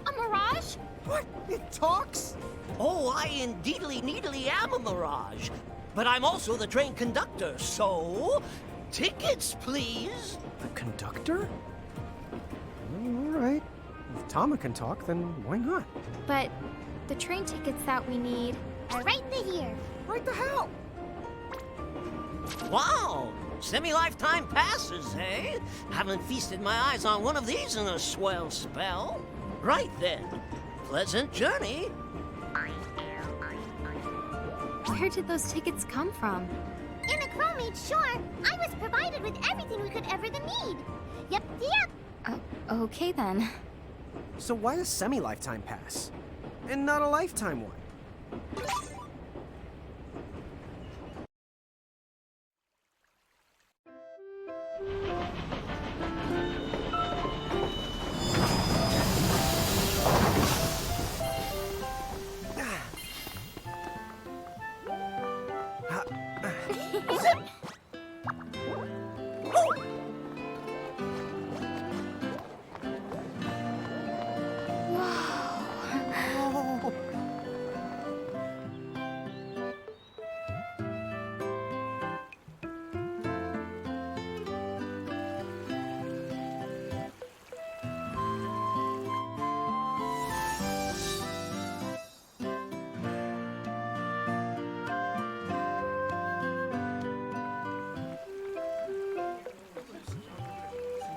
A mirage? What? It talks? Oh, I indeedly needily am a mirage. But I'm also the train conductor, so... tickets, please. The conductor? All right. If Tama can talk, then why not? But the train tickets that we need... Are right here. Right the hell? Wow, semi-lifetime passes, eh? Haven't feasted my eyes on one of these in a swell spell. Right then, pleasant journey. Where did those tickets come from? In a crow made sure I was provided with everything we could ever need. Yep. Okay then. So why a semi-lifetime pass? And not a lifetime one?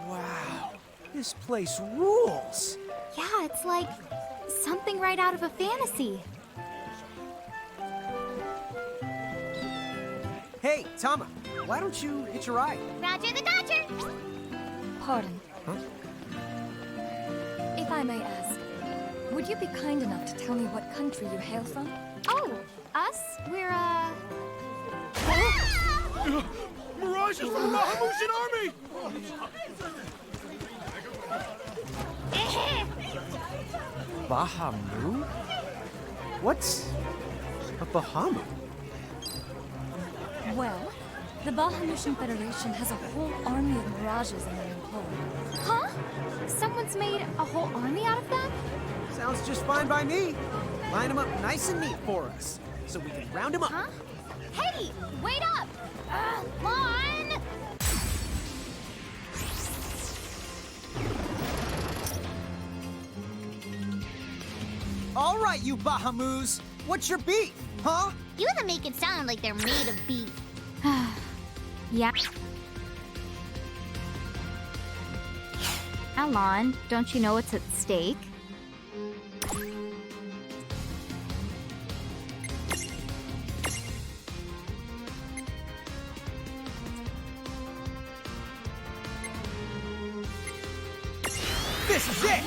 Wow, this place rules. Yeah, it's like something right out of a fantasy. Hey, Tama, why don't you hitch a ride? Roger the Dodger. Pardon. Huh? If I may ask, would you be kind enough to tell me what country you hail from? Oh, us? We're, Mirages from the Mahamusian army! Bahamu? What's a Bahamu? Well, the Bahamusian Federation has a whole army of mirages in their employ. huh? Someone's made a whole army out of them? Sounds just fine by me. Line them up nice and neat for us, so we can round them up. Huh? Hey, wait up! Lon! All right, you Bahamus, what's your beef, huh? You them make it sound like they're made of beef. Yeah. Alon, don't you know what's at stake? This is it!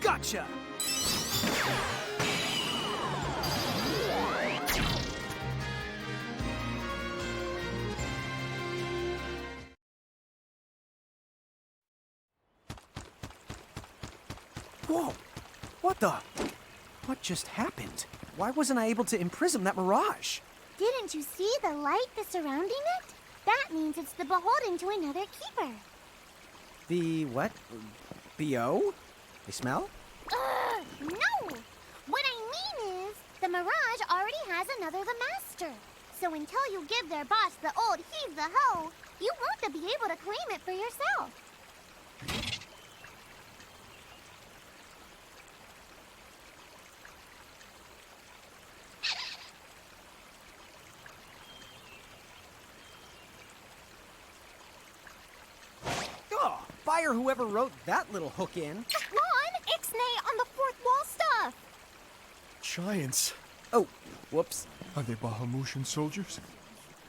Gotcha! Whoa! What the? What just happened? Why wasn't I able to imprison that mirage? Didn't you see the light that's surrounding it? That means it's the beholden to another keeper. The what? B.O.? They smell? No! What I mean is, the mirage already has another the master. So until you give their boss the old heave the ho, you won't be able to claim it for yourself. Oh, fire whoever wrote that little hook in. Ron, ixnay on the fourth wall stuff. Giants. Oh, whoops. Are they Bahamutian soldiers?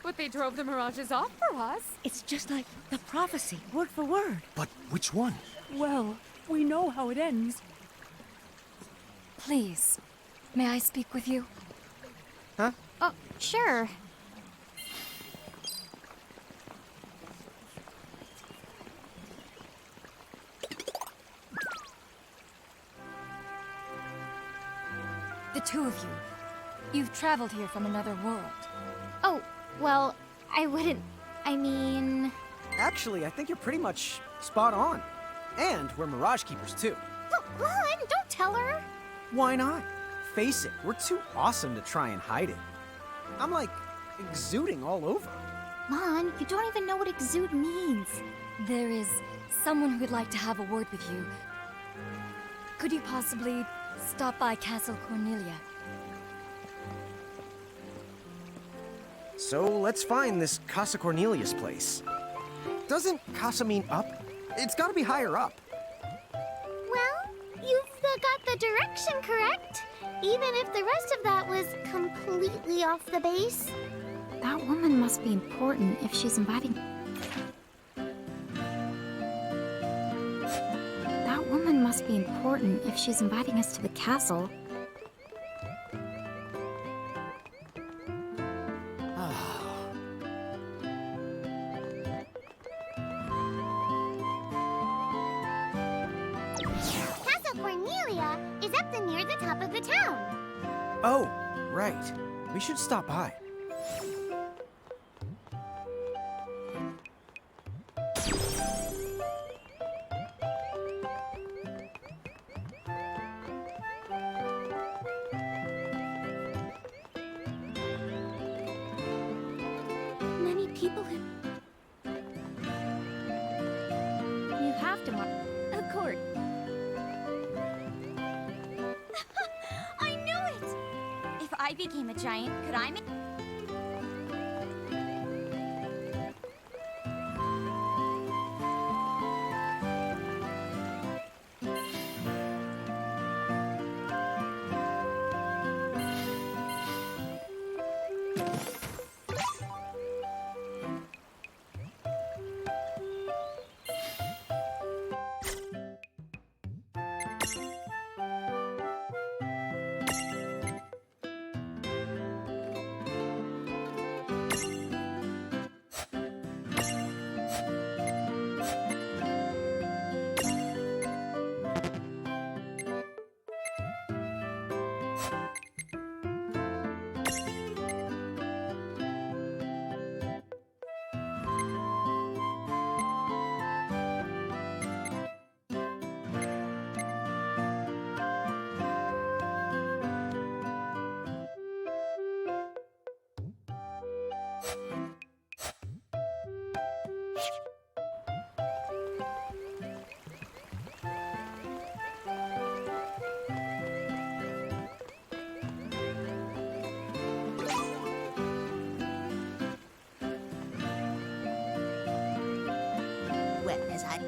But they drove the mirages off for us. It's just like the prophecy, word for word. But which one? Well, we know how it ends. Please, may I speak with you? Huh? Oh, sure. The two of you. You've traveled here from another world. Oh, well, I wouldn't... I mean... Actually, I think you're pretty much spot on. And we're Mirage Keepers, too. Ron, don't tell her. Why not? Face it, we're too awesome to try and hide it. I'm like exuding all over. Ron, you don't even know what exude means. There is someone who'd like to have a word with you. Could you possibly stop by Castle Cornelia? So let's find this Casa Cornelius place. Doesn't Casa mean up? It's gotta be higher up. Well, you've got the direction correct, even if the rest of that was completely off the base. That woman must be important if she's inviting... That woman must be important if she's inviting us to the castle. Casa Cornelia is up near the top of the town. Oh, right. We should stop by. Many people have... You have to mark a court. I knew it! If I became a giant, could I make... Well, as I...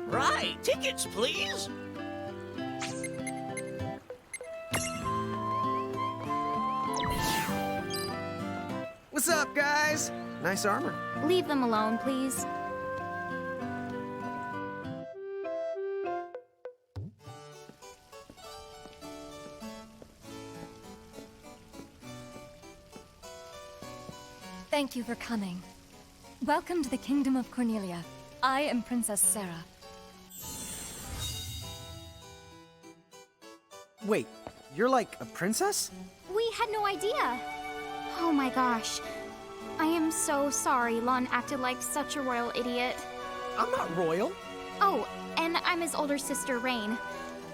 Right, tickets, please. What's up, guys? Nice armor. Leave them alone, please. Thank you for coming. Welcome to the Kingdom of Cornelia. I am Princess Sarah. Wait, you're like a princess? We had no idea. Oh my gosh. I am so sorry Lon acted like such a royal idiot. I'm not royal. Oh, and I'm his older sister, Rain.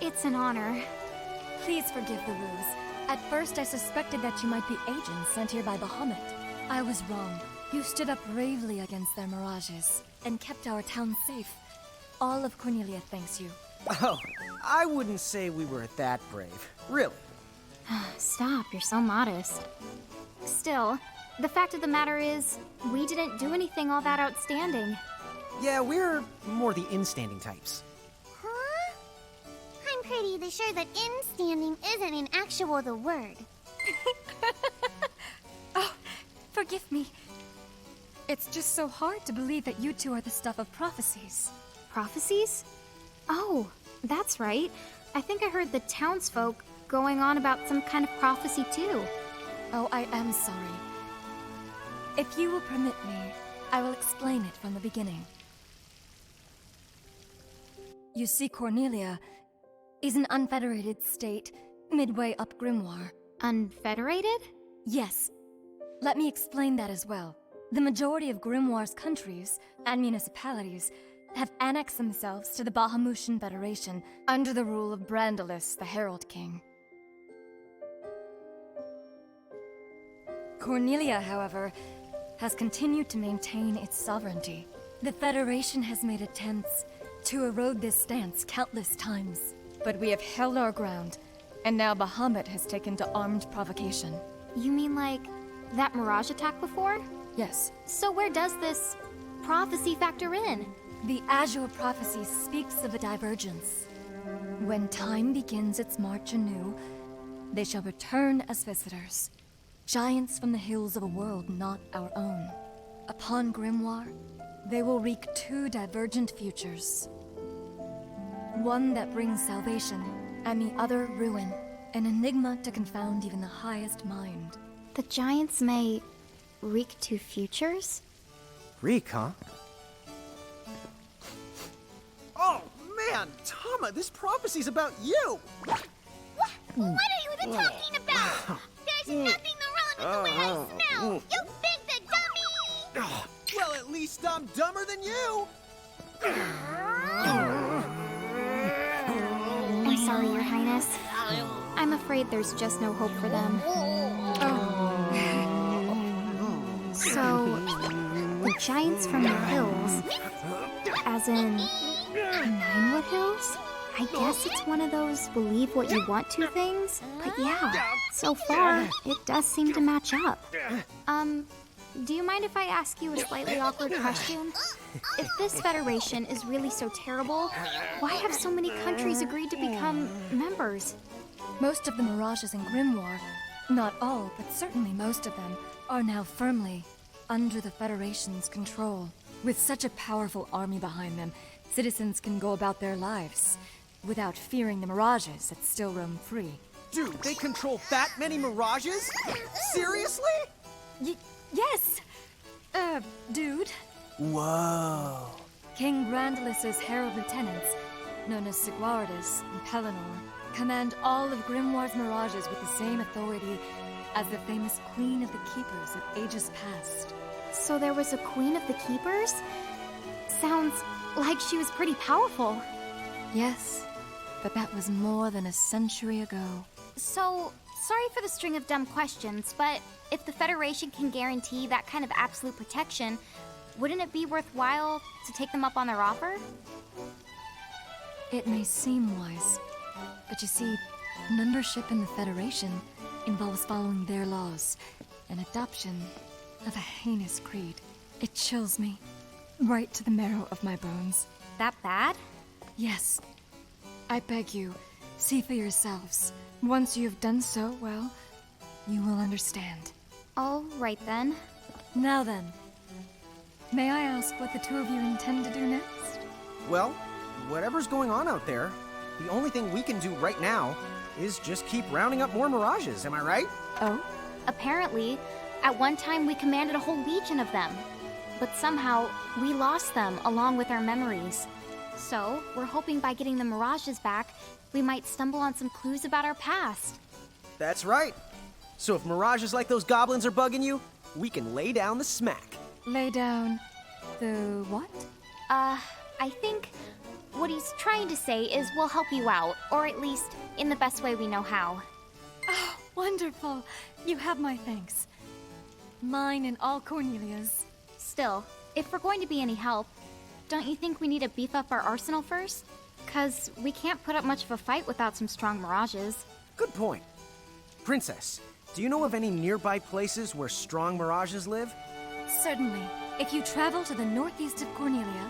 It's an honor. Please forgive the ruse. At first I suspected that you might be agents sent here by Bahamut. I was wrong. You stood up bravely against their mirages and kept our town safe. All of Cornelia thanks you. Oh, I wouldn't say we were that brave. Really. Stop, you're so modest. Still, the fact of the matter is, we didn't do anything all that outstanding. Yeah, we're more the instanding types. Huh? I'm pretty sure that instanding isn't in actual the word. Oh, forgive me. It's just so hard to believe that you two are the stuff of prophecies. Prophecies? Oh, that's right. I think I heard the townsfolk going on about some kind of prophecy too. Oh, I am sorry. If you will permit me, I will explain it from the beginning. You see, Cornelia is an unfederated state midway up Grimoire. Unfederated? Yes. Let me explain that as well. The majority of Grimoire's countries and municipalities have annexed themselves to the Bahamutian Federation under the rule of Brandalis, the Herald King. Cornelia, however, has continued to maintain its sovereignty. The Federation has made attempts to erode this stance countless times, but we have held our ground, and now Bahamut has taken to armed provocation. You mean like that mirage attack before? Yes. So where does this prophecy factor in? The Azure Prophecy speaks of a divergence. When time begins its march anew, they shall return as visitors, giants from the hills of a world not our own. Upon Grimoire, they will wreak two divergent futures. One that brings salvation, and the other ruin, an enigma to confound even the highest mind. The giants may wreak two futures? Reek, huh? Oh, man! Tama, this prophecy's about you! What are you even talking about? There's nothing wrong with the way I smell! You big dummy! Well, at least I'm dumber than you! I'm sorry, Your Highness. I'm afraid there's just no hope for them. So, the giants from the hills, as in Ninewood Hills? I guess it's one of those believe what you want to things. But yeah, so far, it does seem to match up. Do you mind if I ask you a slightly awkward question? If this federation is really so terrible, why have so many countries agreed to become members? Most of the mirages in Grimoire, not all, but certainly most of them, are now firmly under the Federation's control. With such a powerful army behind them, citizens can go about their lives without fearing the mirages that still roam free. Dude, they control that many mirages? Seriously? Yes! Dude. Whoa. King Brandalis' herald lieutenants, known as Sigwardus and Pelennor, command all of Grimoire's mirages with the same authority as the famous Queen of the Keepers of ages past. So there was a Queen of the Keepers? Sounds like she was pretty powerful. Yes. but that was more than a century ago. So, sorry for the string of dumb questions, but if the Federation can guarantee that kind of absolute protection, wouldn't it be worthwhile to take them up on their offer? It may seem wise, but you see, membership in the Federation involves following their laws, and adoption of a heinous creed. It chills me, right to the marrow of my bones. That bad? Yes. I beg you, see for yourselves. Once you have done so, well, you will understand. All right then. Now then, may I ask what the two of you intend to do next? Well, whatever's going on out there, the only thing we can do right now is just keep rounding up more mirages, am I right? Oh? Apparently, at one time we commanded a whole legion of them. But somehow, we lost them along with our memories. So, we're hoping by getting the mirages back, we might stumble on some clues about our past. That's right. So if mirages like those goblins are bugging you, we can lay down the smack. Lay down the what? I think what he's trying to say is we'll help you out, or at least in the best way we know how. Oh, wonderful. You have my thanks. Mine and all Cornelia's. Still, if we're going to be any help, don't you think we need to beef up our arsenal first? 'Cause we can't put up much of a fight without some strong mirages. Good point. Princess, do you know of any nearby places where strong mirages live? Certainly. If you travel to the northeast of Cornelia,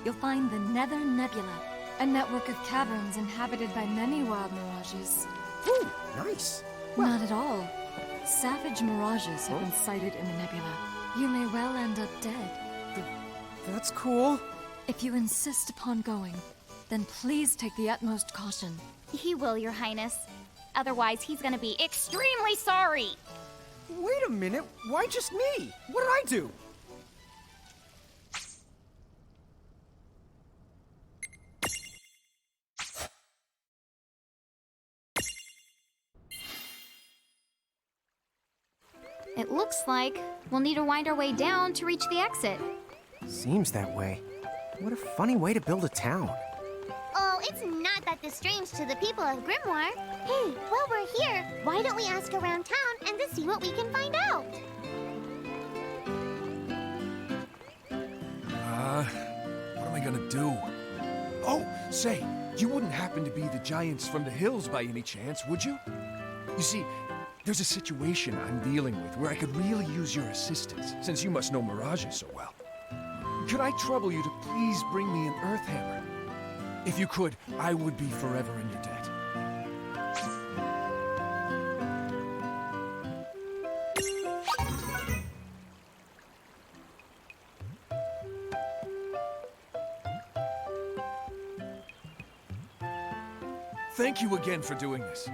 you'll find the Nether Nebula, a network of caverns inhabited by many wild mirages. Ooh, nice. Not at all. Savage mirages have been sighted in the nebula. You may well end up dead. That's cool. If you insist upon going, then please take the utmost caution. He will, Your Highness. Otherwise, he's gonna be extremely sorry. Wait a minute, why just me? What did I do? It looks like we'll need to wind our way down to reach the exit. Seems that way. What a funny way to build a town. Oh, it's not that strange to the people of Grimoire. Hey, while we're here, why don't we ask around town and to see what we can find out? What am I gonna do? Oh, say, you wouldn't happen to be the giants from the hills by any chance, would you? You see, there's a situation I'm dealing with where I could really use your assistance, since you must know mirages so well. Could I trouble you to please bring me an earth hammer? If you could, I would be forever in your debt. Thank you again for doing this.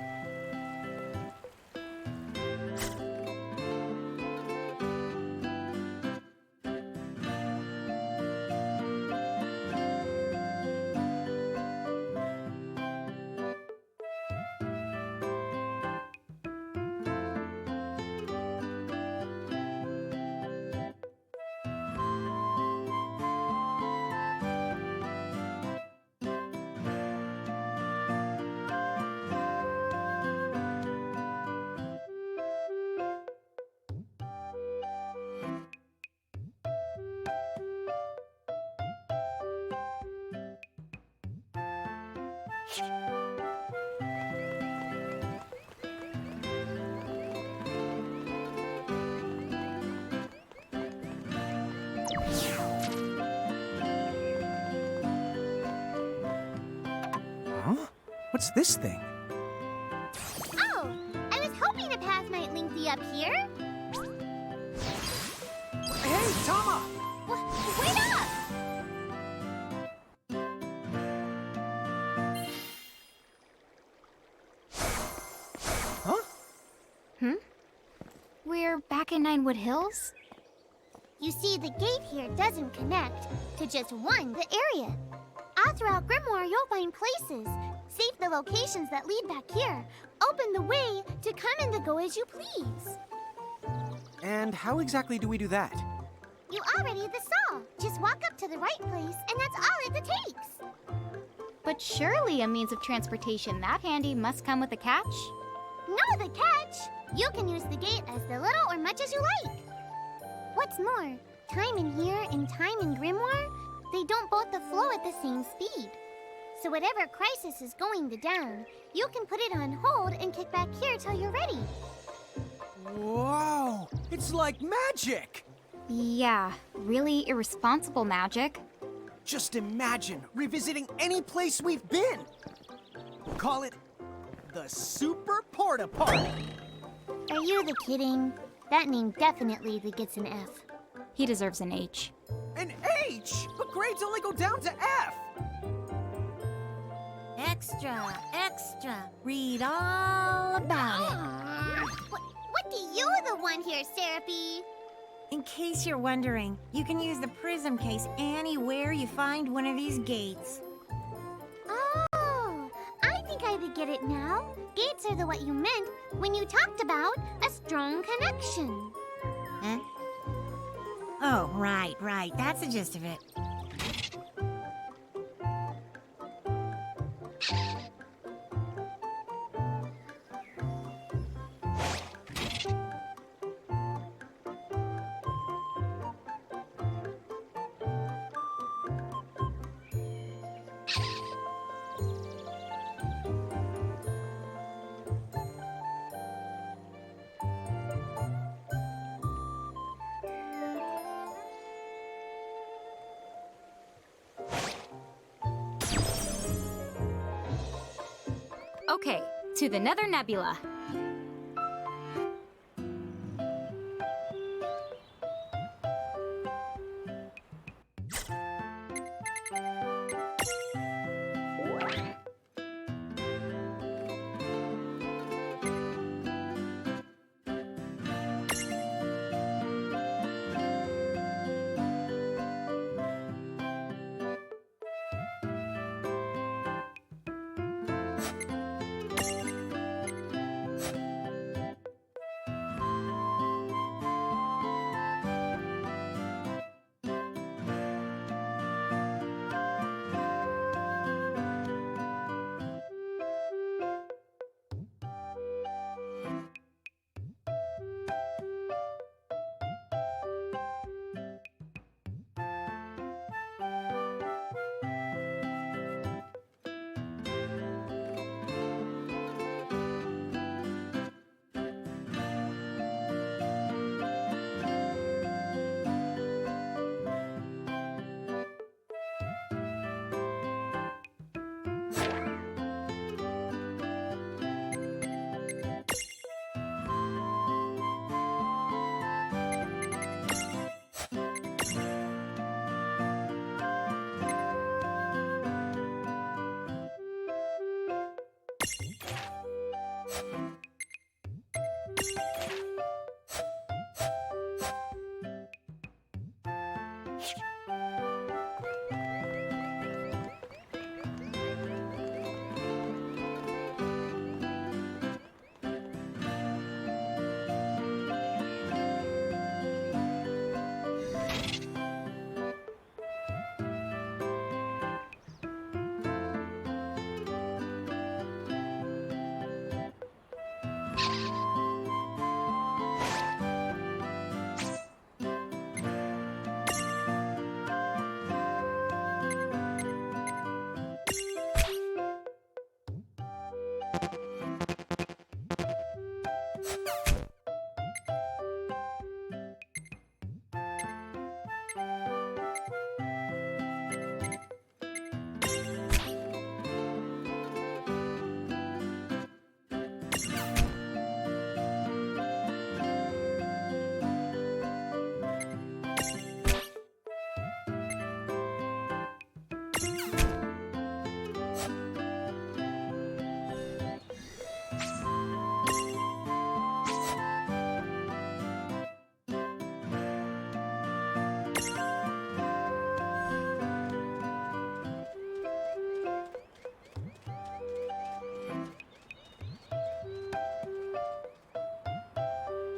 Huh? What's this thing? Oh, I was hoping a path might link thee up here. Hey, Tama! Wait up! Huh? We're back in Ninewood Hills? You see, the gate here doesn't connect to just one area. All throughout Grimoire, you'll find places. Save the locations that lead back here. Open the way to come and to go as you please. And how exactly do we do that? You already saw. Just walk up to the right place, and that's all it takes. But surely a means of transportation that handy must come with a catch? No, the catch! You can use the gate as little or much as you like. What's more, time in here and time in Grimoire, they don't both flow at the same speed. So whatever crisis is going down, you can put it on hold and kick back here till you're ready. Whoa! It's like magic! Yeah, really irresponsible magic. Just imagine revisiting any place we've been. Call it the Super Porta Party. Are you the kidding? That name definitely gets an F. He deserves an H. An H? But grades only go down to F. Extra, extra. Read all about it. What do you the one here, Seraphie? In case you're wondering, you can use the prism case anywhere you find one of these gates. Oh, I think I get it now. Gates are what you meant when you talked about a strong connection. Huh? Oh, right. That's the gist of it. Okay, to the Nether Nebula.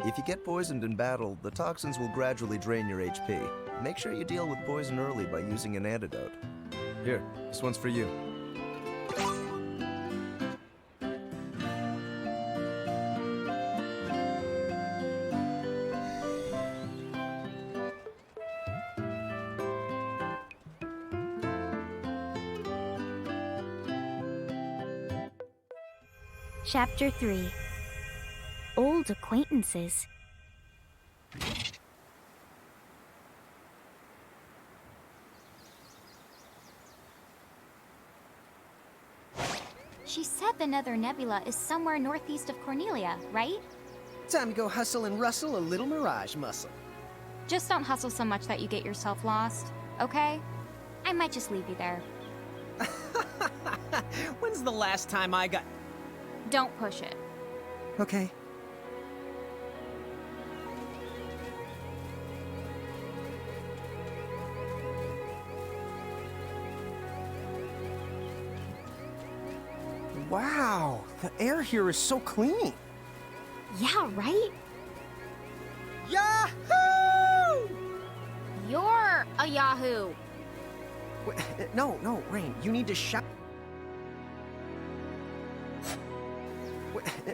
If you get poisoned in battle, the toxins will gradually drain your HP. Make sure you deal with poison early by using an antidote. Here, this one's for you. Chapter 3. Old Acquaintances. She said the Nether Nebula is somewhere northeast of Cornelia, right? Time to go hustle and rustle a little mirage muscle. Just don't hustle so much that you get yourself lost, okay? I might just leave you there. When's the last time I got... Don't push it. Okay. Wow, the air here is so clean. Yeah, right? Yahoo! You're a Yahoo! No, Rain, you need to shout.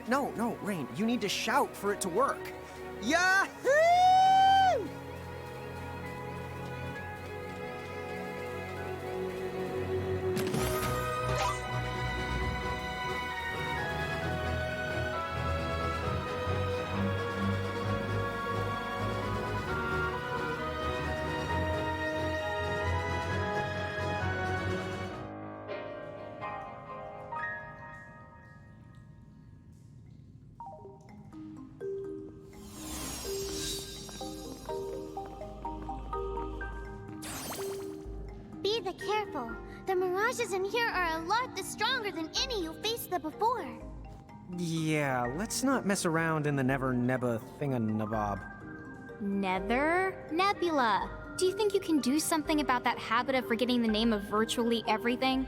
No, Rain, you need to shout for it to work. Yahoo! Be careful. The mirages in here are a lot stronger than any you faced before. Yeah, let's not mess around in the never-nebba thinganabob. Nether Nebula. Do you think you can do something about that habit of forgetting the name of virtually everything?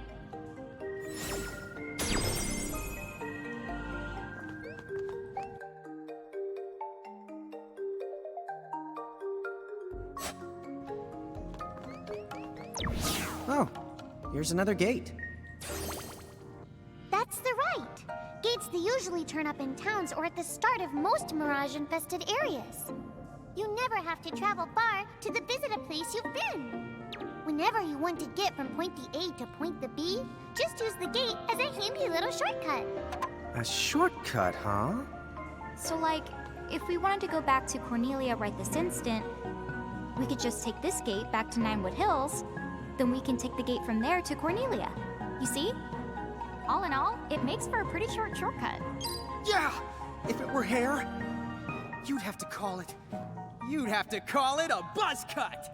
Oh, here's another gate. That's the right. Gates that usually turn up in towns or at the start of most mirage-infested areas. You never have to travel far to visit a place you've been. Whenever you want to get from point the A to point the B, just use the gate as a handy little shortcut. A shortcut, huh? So, like, if we wanted to go back to Cornelia right this instant, we could just take this gate back to Ninewood Hills, then we can take the gate from there to Cornelia. You see? All in all, it makes for a pretty short shortcut. Yeah! If it were hair, you'd have to call it... You'd have to call it a buzz cut!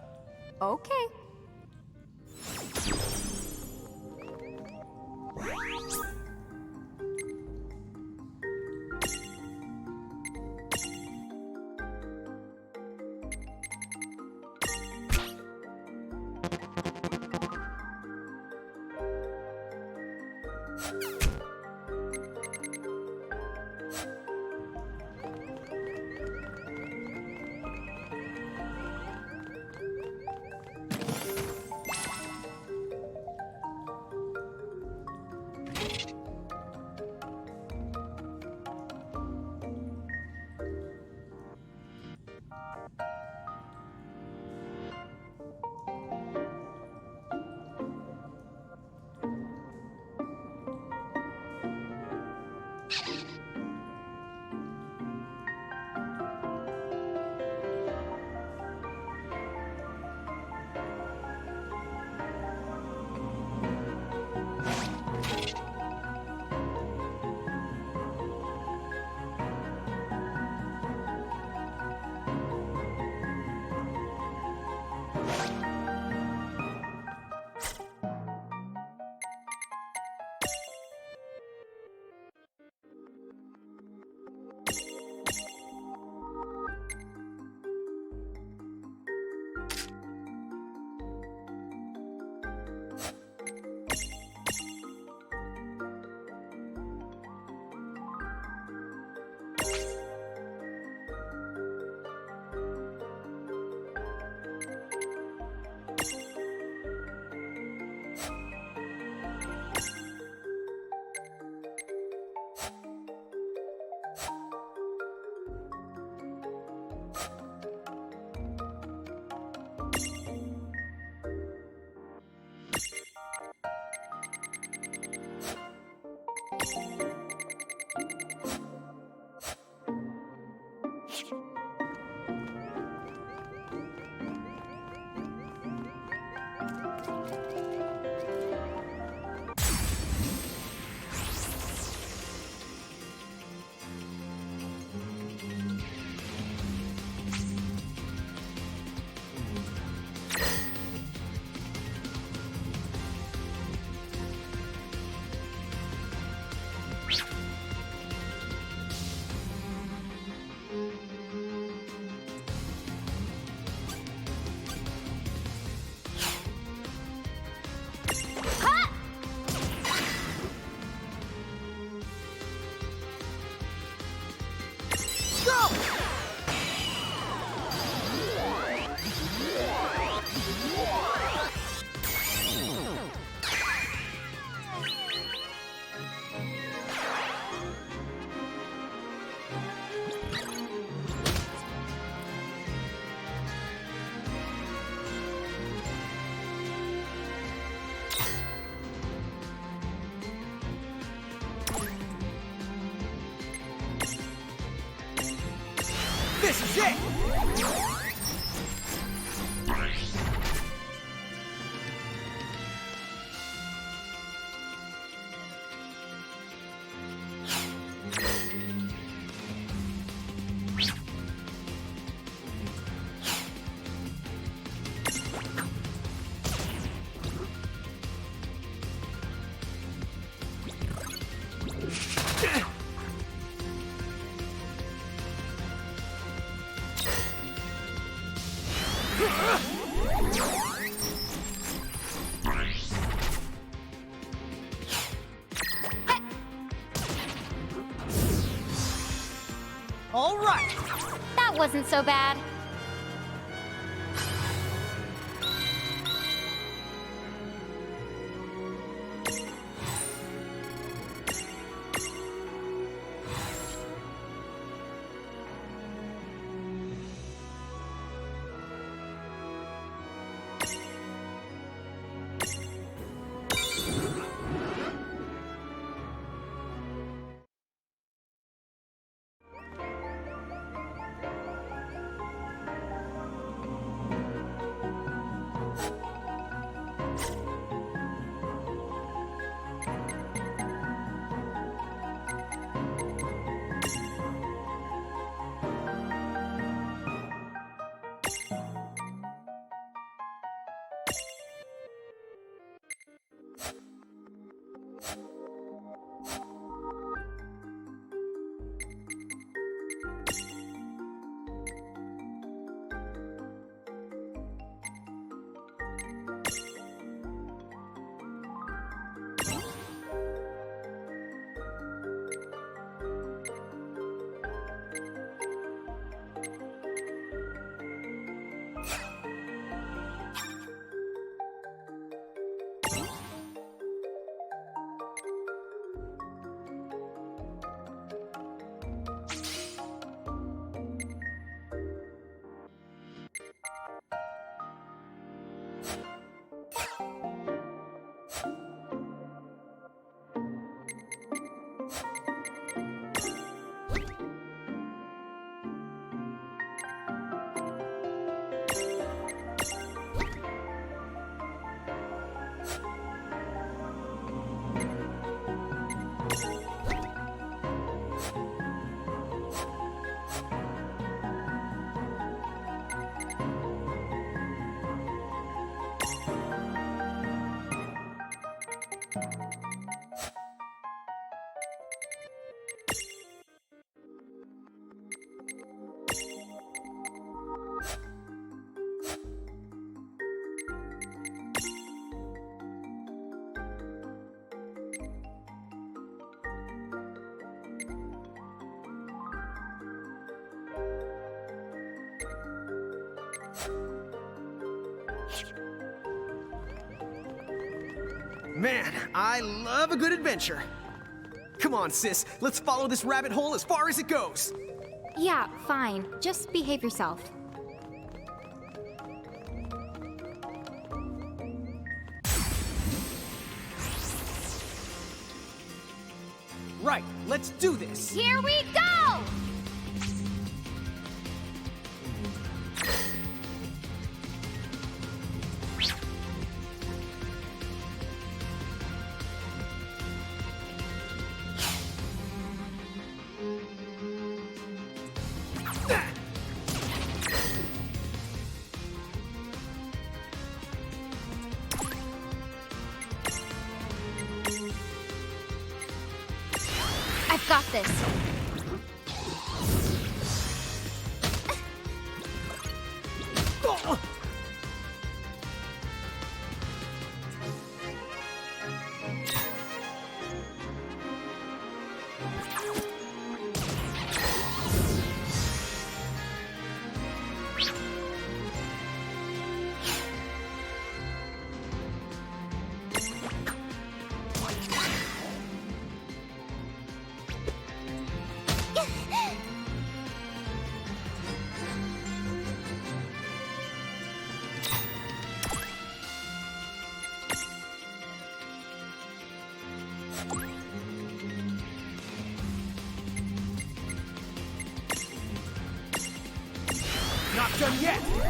Okay. This is it! All right! That wasn't so bad. Man, I love a good adventure. Come on, sis, let's follow this rabbit hole as far as it goes. Yeah, fine. Just behave yourself. Right, let's do this. Here we go! I've got this. done yet!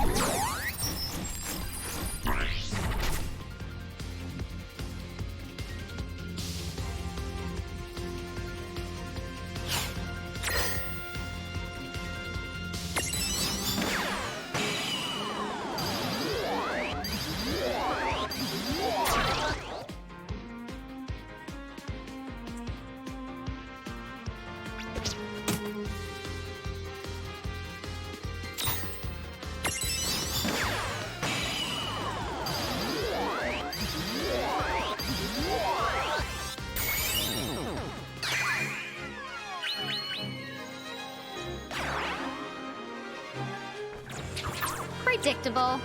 Predictable.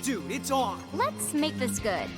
Dude, it's on! Let's make this good.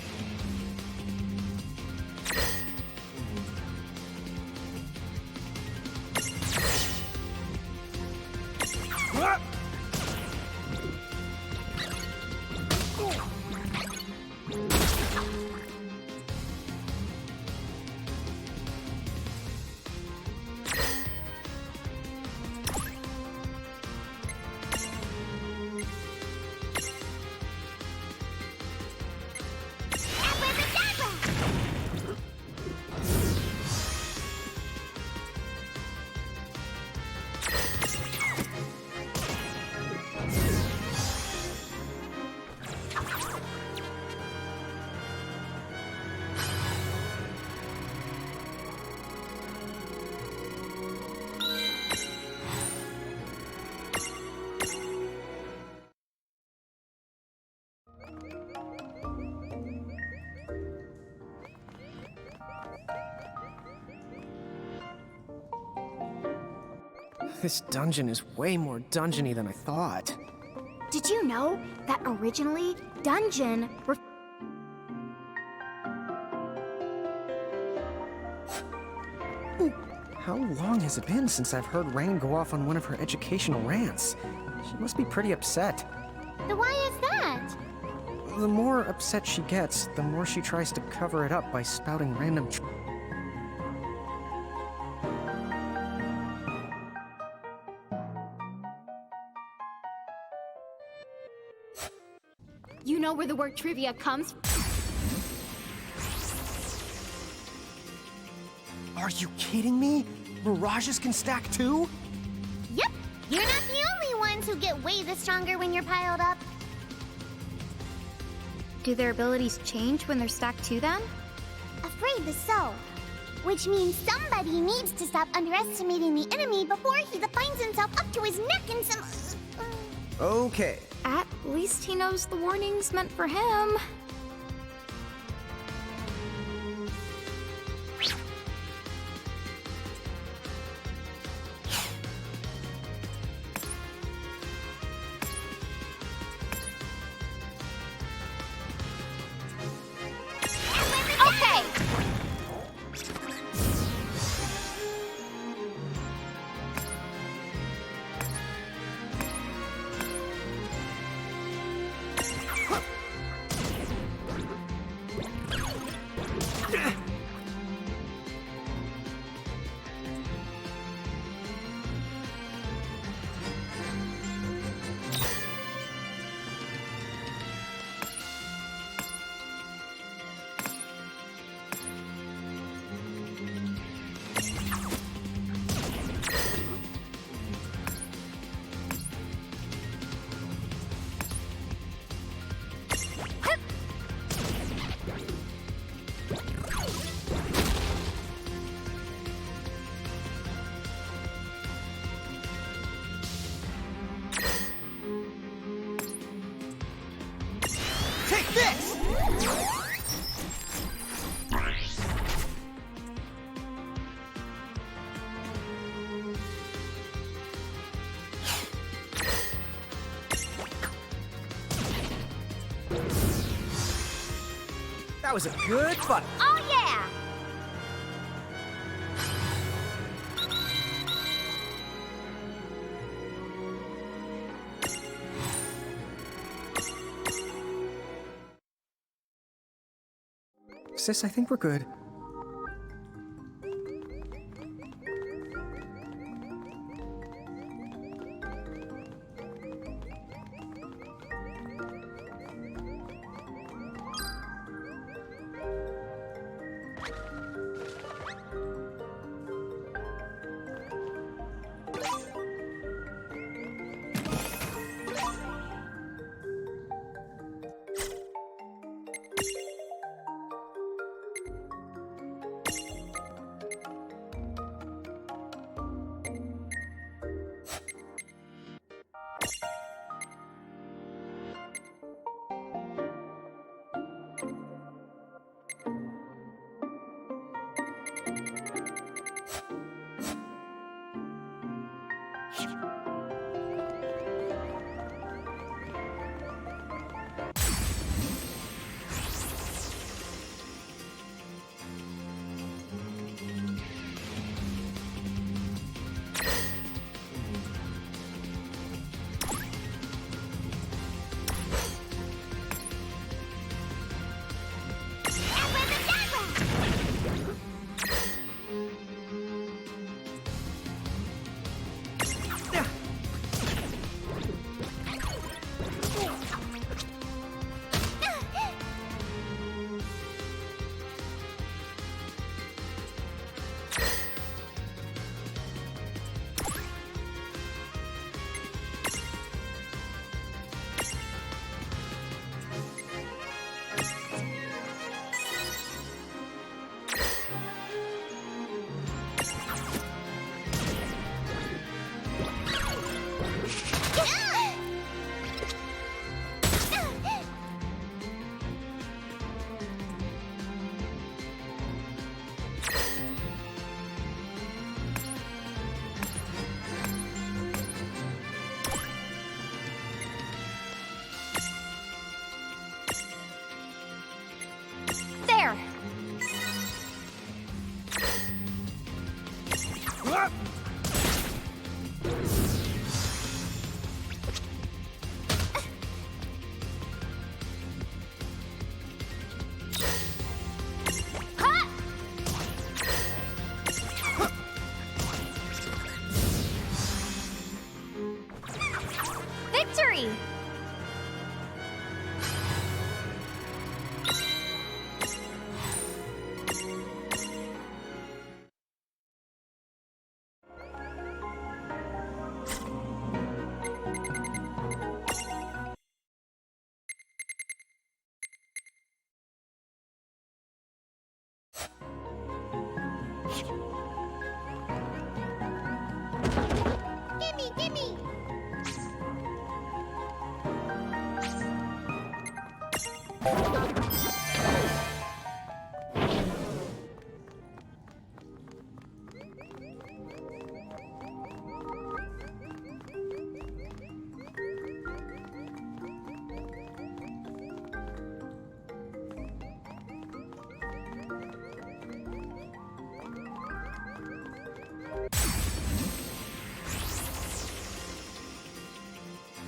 This dungeon is way more dungeony than I thought. Did you know that originally, dungeon How long has it been since I've heard Rain go off on one of her educational rants? She must be pretty upset. But why is that? The more upset she gets, the more she tries to cover it up by spouting random You know where the word trivia comes from? Are you kidding me? Mirages can stack too? Yep, you're not the only ones who get way the stronger when you're piled up. Do their abilities change when they're stacked to them? Afraid so. Which means somebody needs to stop underestimating the enemy before he finds himself up to his neck in some... Okay. At least he knows the warning's meant for him. Take this! That was a good fight. Oh, yeah! Sis, I think we're good. There! Victory! Gimme, gimme!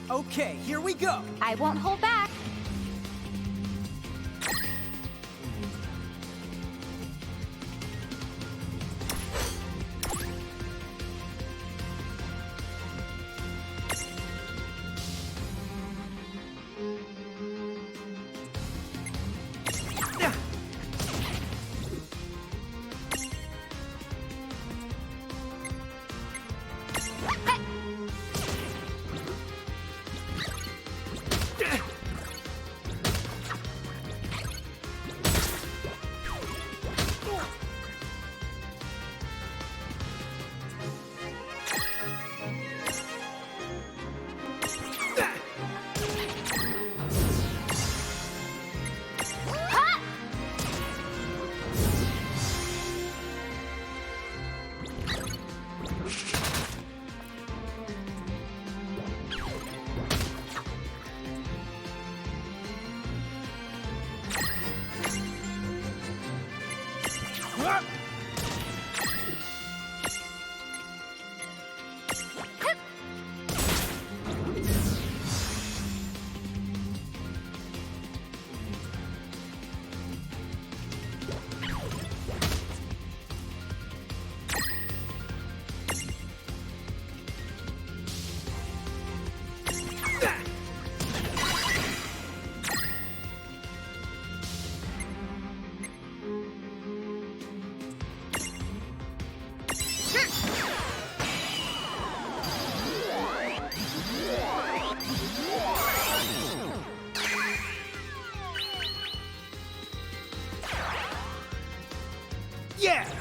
Okay, here we go. I won't hold back. Yeah!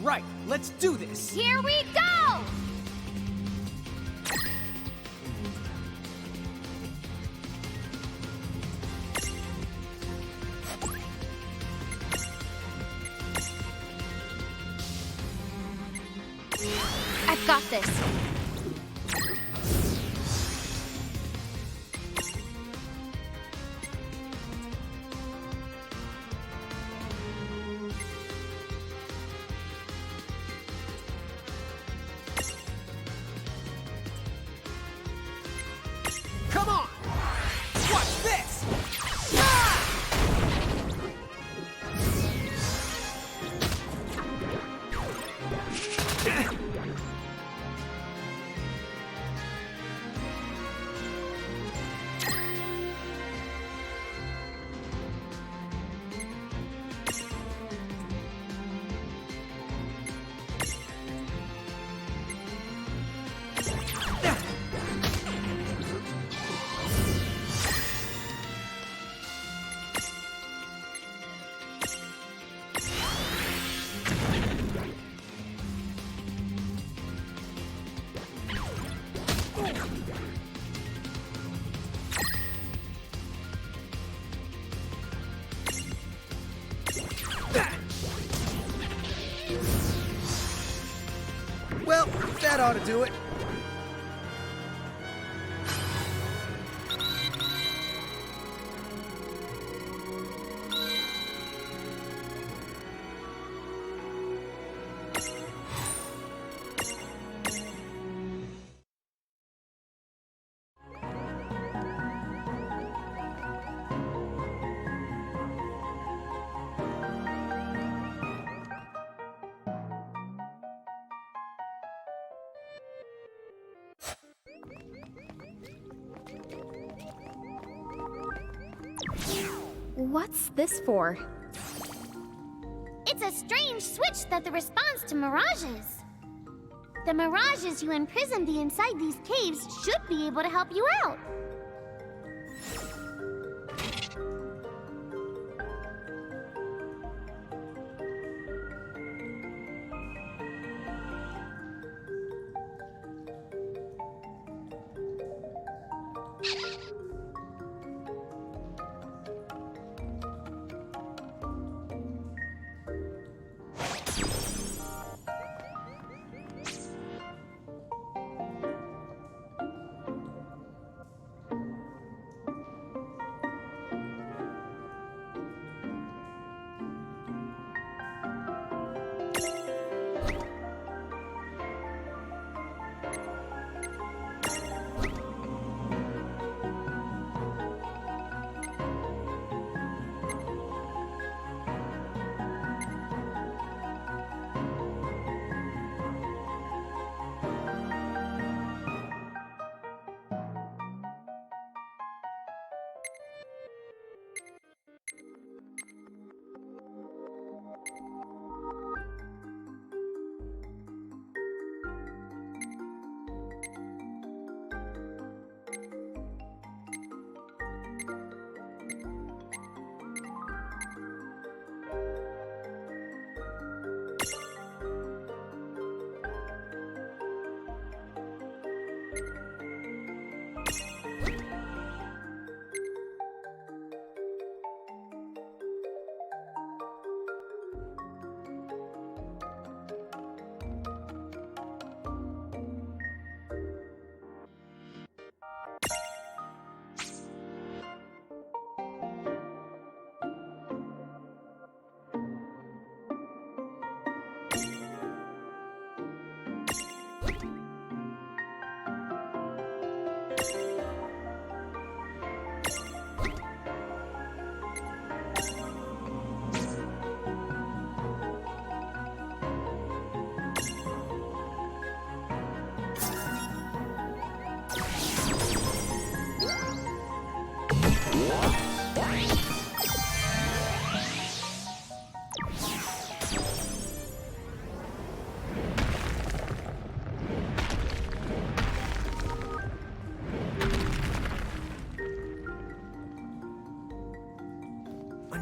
Right, let's do this! Here we go! I've got this. Come on! Watch this! Well, that ought to do it. What's this for? It's a strange switch that responds to mirages. The mirages you imprisoned inside these caves should be able to help you out.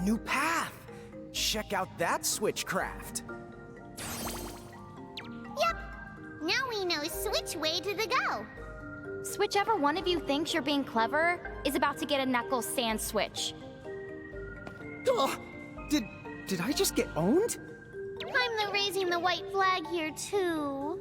New path! Check out that switchcraft! choose which way to go. Whichever one of you thinks you're being clever is about to get a knuckle sand switch. Oh, did I just get owned? I'm the raising the white flag here, too.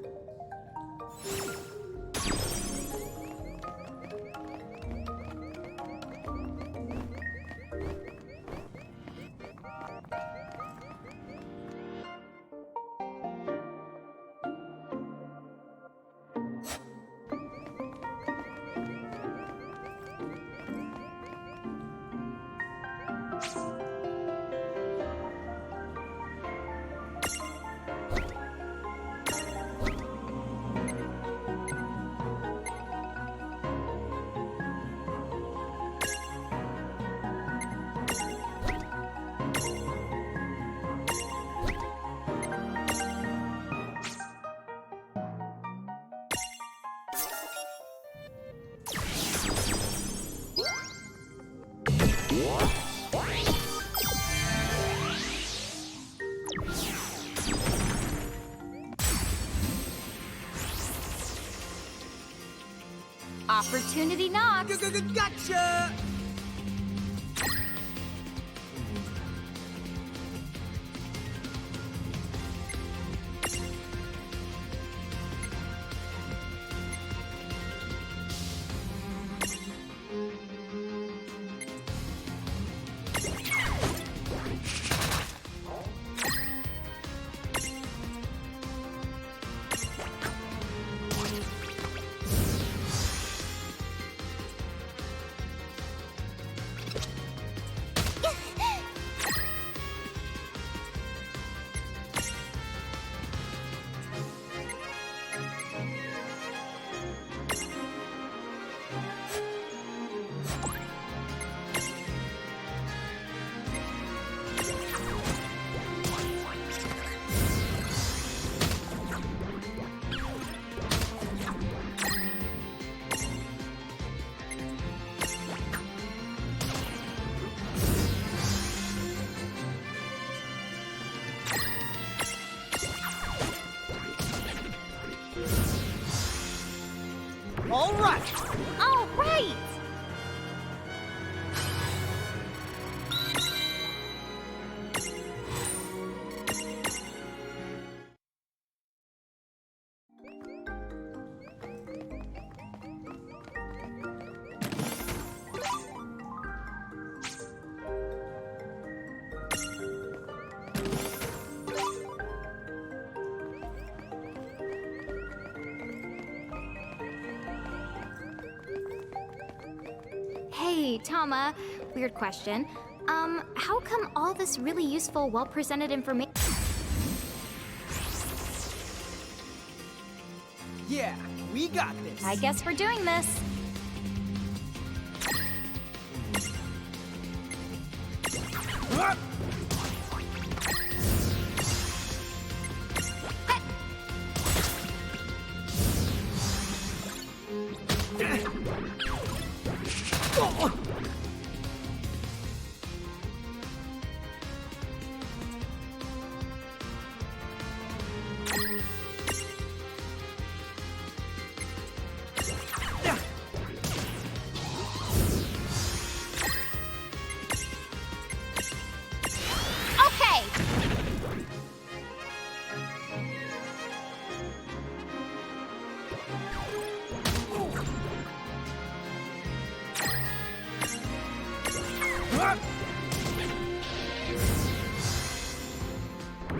Opportunity knocks. Gotcha! All right! All right! Hey, Tama, weird question. How come all this really useful, well-presented information? Yeah, we got this. I guess we're doing this.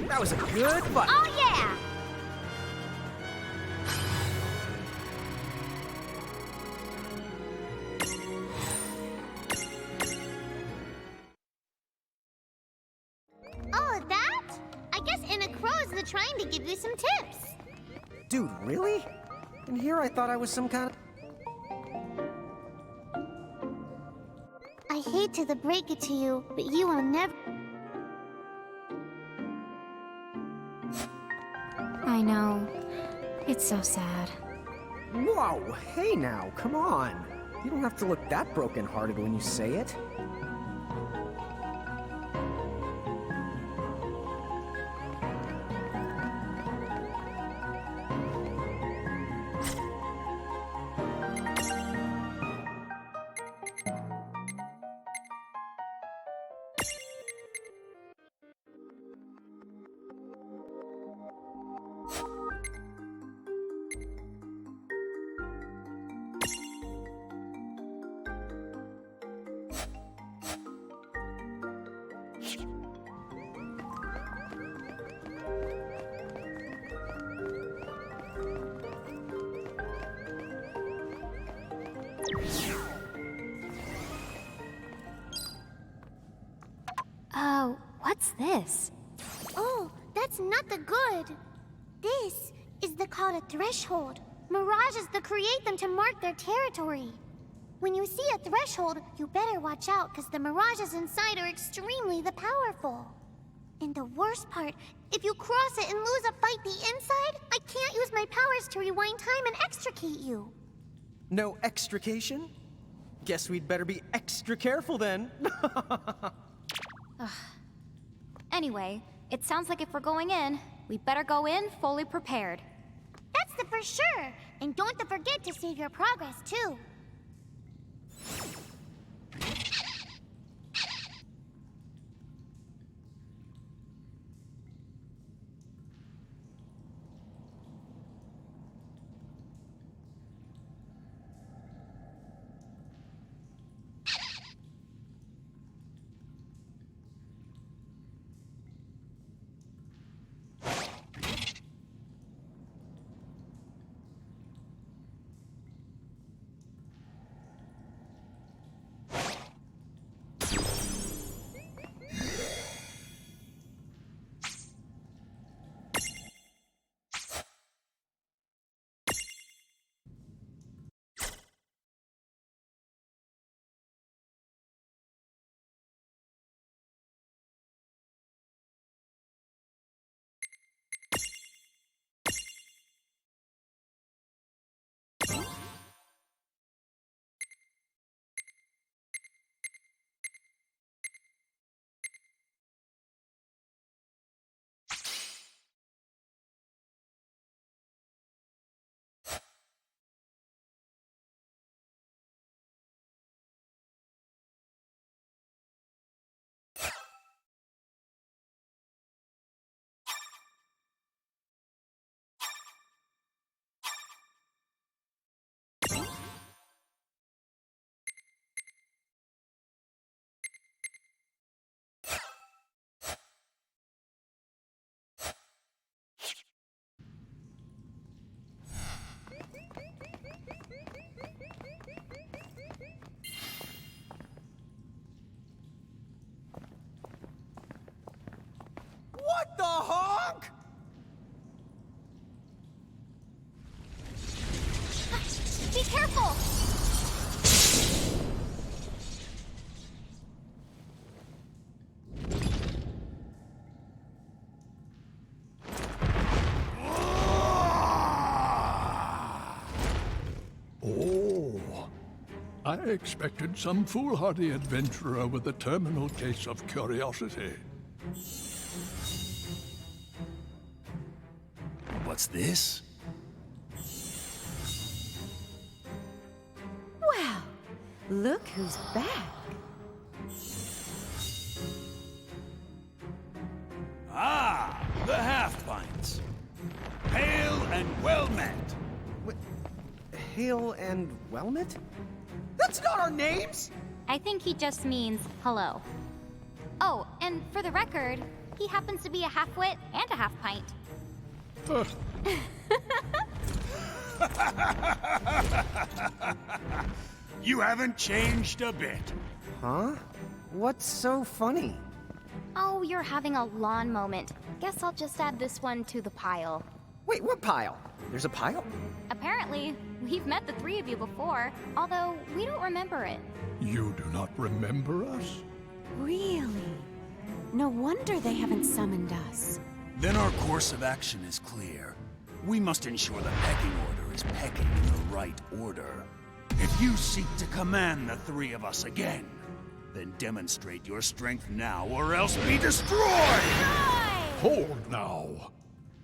That was a good fight. Oh, yeah! Oh, that? I guess Anna Crow's trying to give you some tips. Dude, really? And here I thought I was some kind of... I hate to break it to you, but you will never... I know. It's so sad. Whoa, hey now, come on. You don't have to look that broken-hearted when you say it. What's this? Oh, that's not the good. This is called a threshold. Mirages that create them to mark their territory. When you see a threshold, you better watch out because the mirages inside are extremely powerful. And the worst part, if you cross it and lose a fight the inside, I can't use my powers to rewind time and extricate you. No extrication? Guess we'd better be extra careful then. Anyway, it sounds like if we're going in, we better go in fully prepared. That's for sure. And don't forget to save your progress, too. What the honk? Be careful! Oh, I expected some foolhardy adventurer with a terminal case of curiosity. What's this? Well, look who's back. Ah, the half-pints. Hail and well met. Hail and Wellmet? That's not our names! I think he just means hello. Oh, and for the record, he happens to be a half-wit and a half-pint. You haven't changed a bit. Huh? What's so funny? Oh, you're having a lawn moment. Guess I'll just add this one to the pile. Wait, what pile? There's a pile? Apparently, we've met the three of you before, although we don't remember it. You do not remember us? Really? No wonder they haven't summoned us. Then our course of action is clear. We must ensure the pecking order is pecking in the right order. If you seek to command the three of us again, then demonstrate your strength now or else be destroyed! Hold now.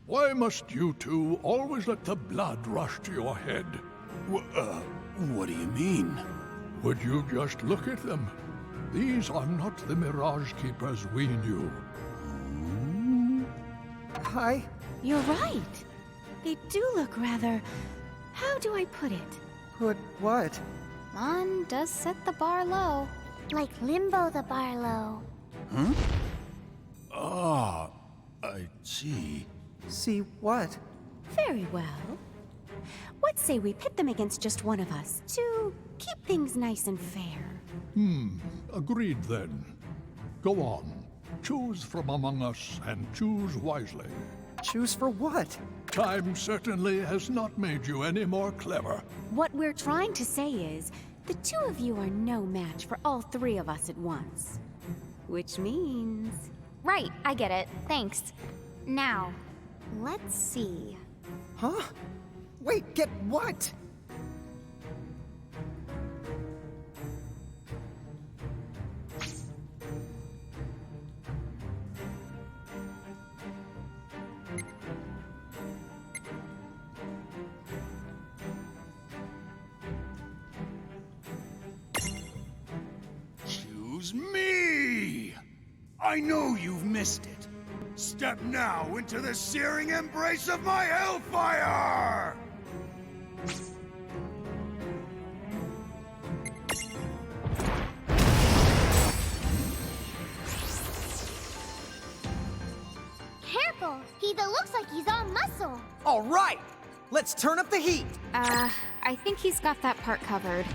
Why must you two always let the blood rush to your head? What do you mean? Would you just look at them? These are not the Mirage Keepers we knew. Hi. You're right. They do look rather... how do I put it? Put what? Mon does set the bar low. Like Limbo the Barlow. Huh? Ah, I see. See what? Very well. What say we pit them against just one of us, to keep things nice and fair? Agreed then. Go on. Choose from among us and choose wisely. Choose for what? Time certainly has not made you any more clever. What we're trying to say is, the two of you are no match for all three of us at once. Which means... Right, I get it. Thanks. Now, let's see. Huh? Wait, get what? Choose me! I know you've missed it. Step now into the searing embrace of my hellfire! Careful! He looks like he's all muscle. All right! Let's turn up the heat! I think he's got that part covered.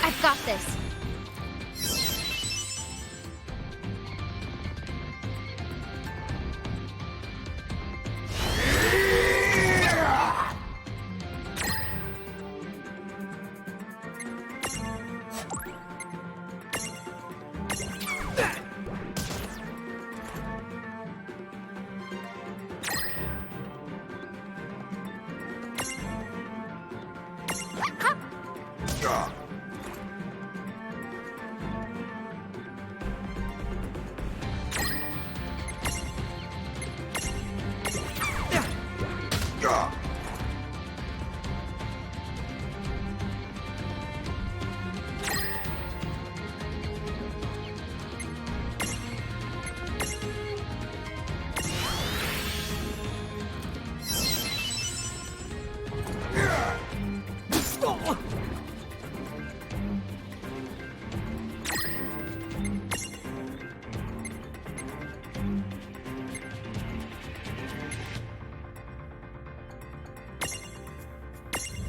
I've got this.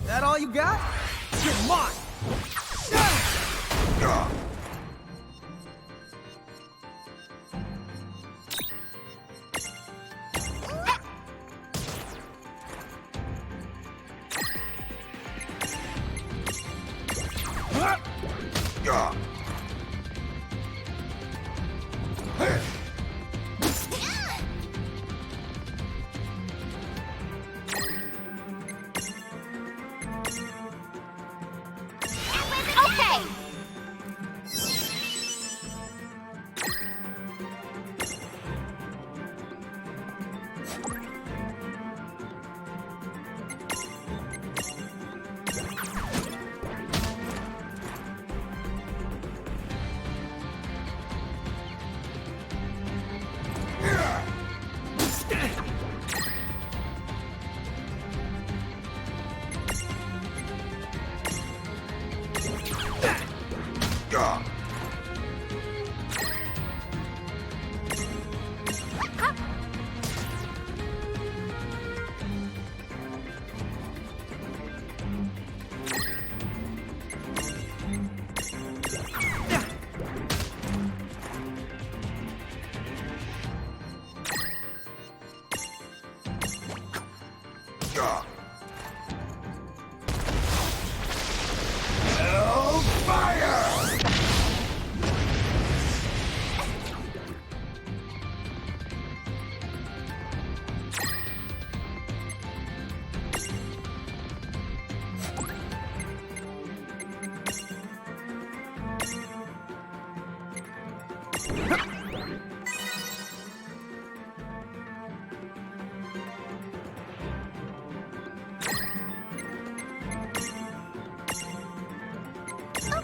That all you got? Get mine!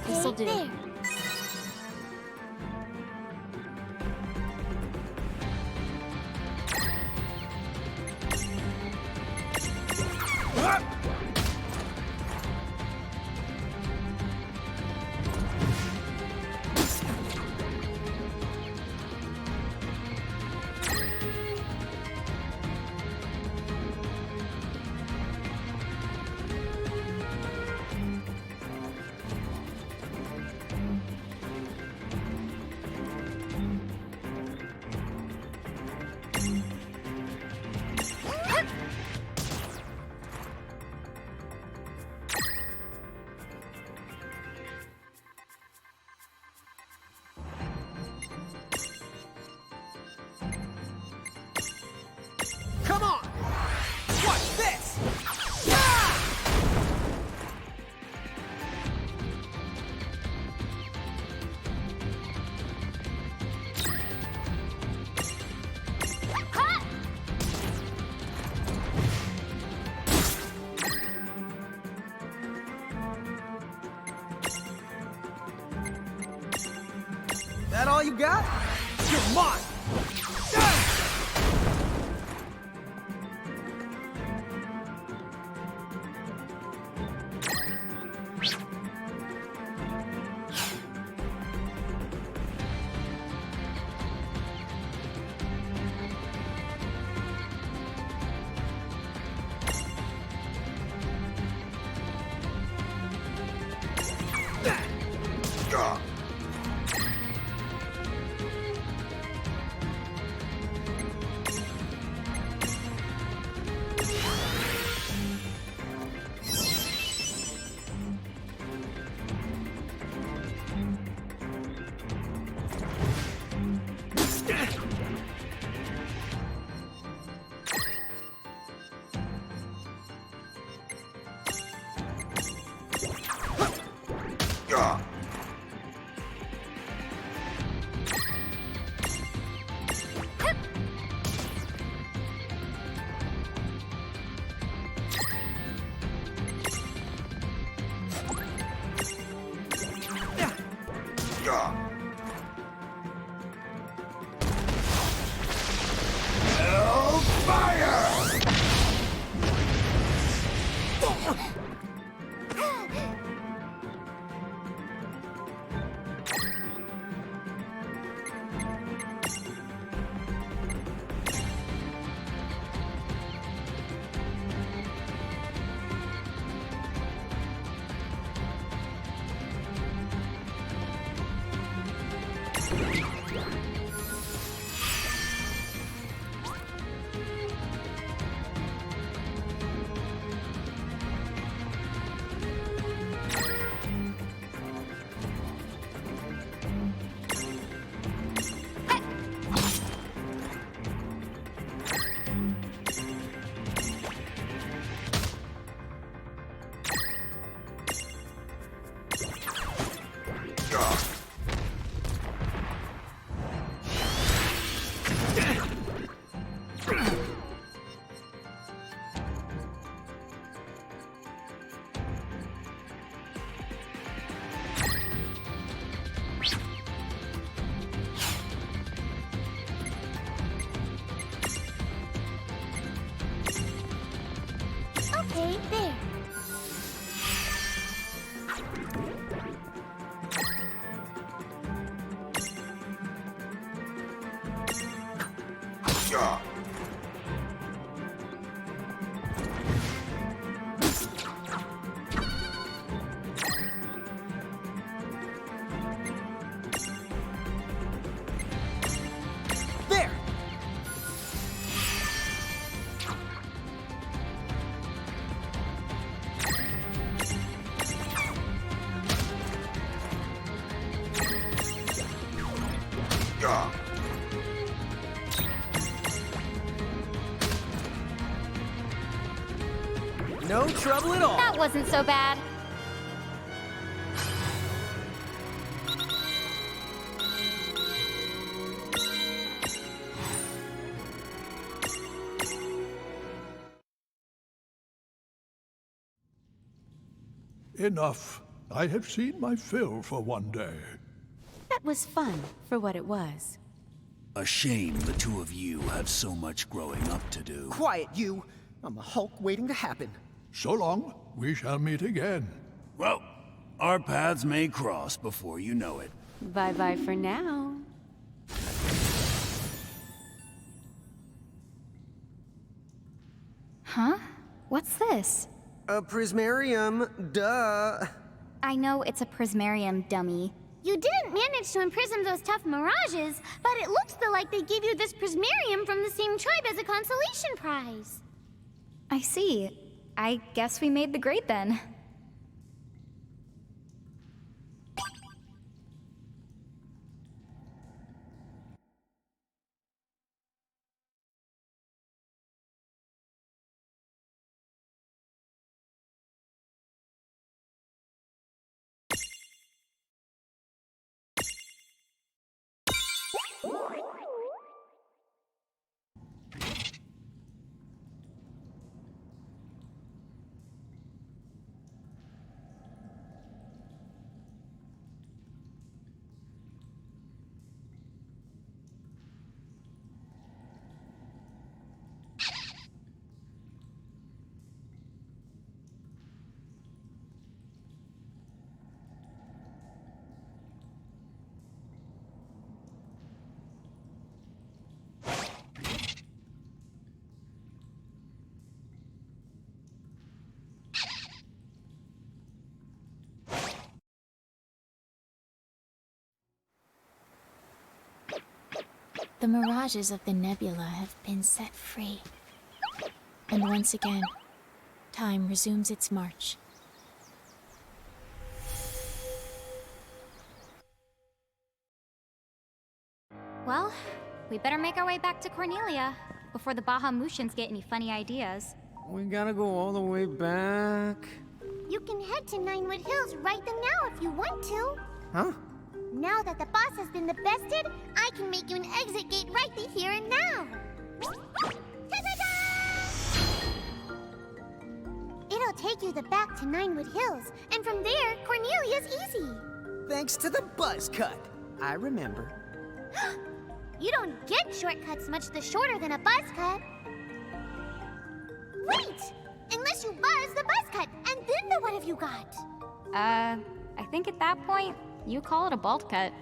This'll do. There. Come on! Watch this! That all you got? Come on! Okay, there. There! No trouble at all. That wasn't so bad. Enough. I have seen my fill for one day. That was fun, for what it was. A shame the two of you have so much growing up to do. Quiet, you! I'm a Hulk waiting to happen. So long. We shall meet again. Well, our paths may cross before you know it. Bye-bye for now. Huh? What's this? A prismarium, duh. I know it's a prismarium, dummy. You didn't manage to imprison those tough mirages, but it looks like they gave you this prismarium from the same tribe as a consolation prize. I see. I guess we made the grade then. The mirages of the nebula have been set free. And once again, time resumes its march. Well, we better make our way back to Cornelia before the Bahamutians get any funny ideas. We gotta go all the way back. You can head to Ninewood Hills right then now if you want to. Huh? Now that the boss has been bested, I can make you an exit gate right here and now. Ta-da-da! It'll take you back to Ninewood Hills, and from there, Cornelia's easy. Thanks to the buzz cut. I remember. You don't get shortcuts much shorter than a buzz cut. Wait! Unless you buzz the buzz cut, and then what have you got? I think at that point, you call it a bolt cut.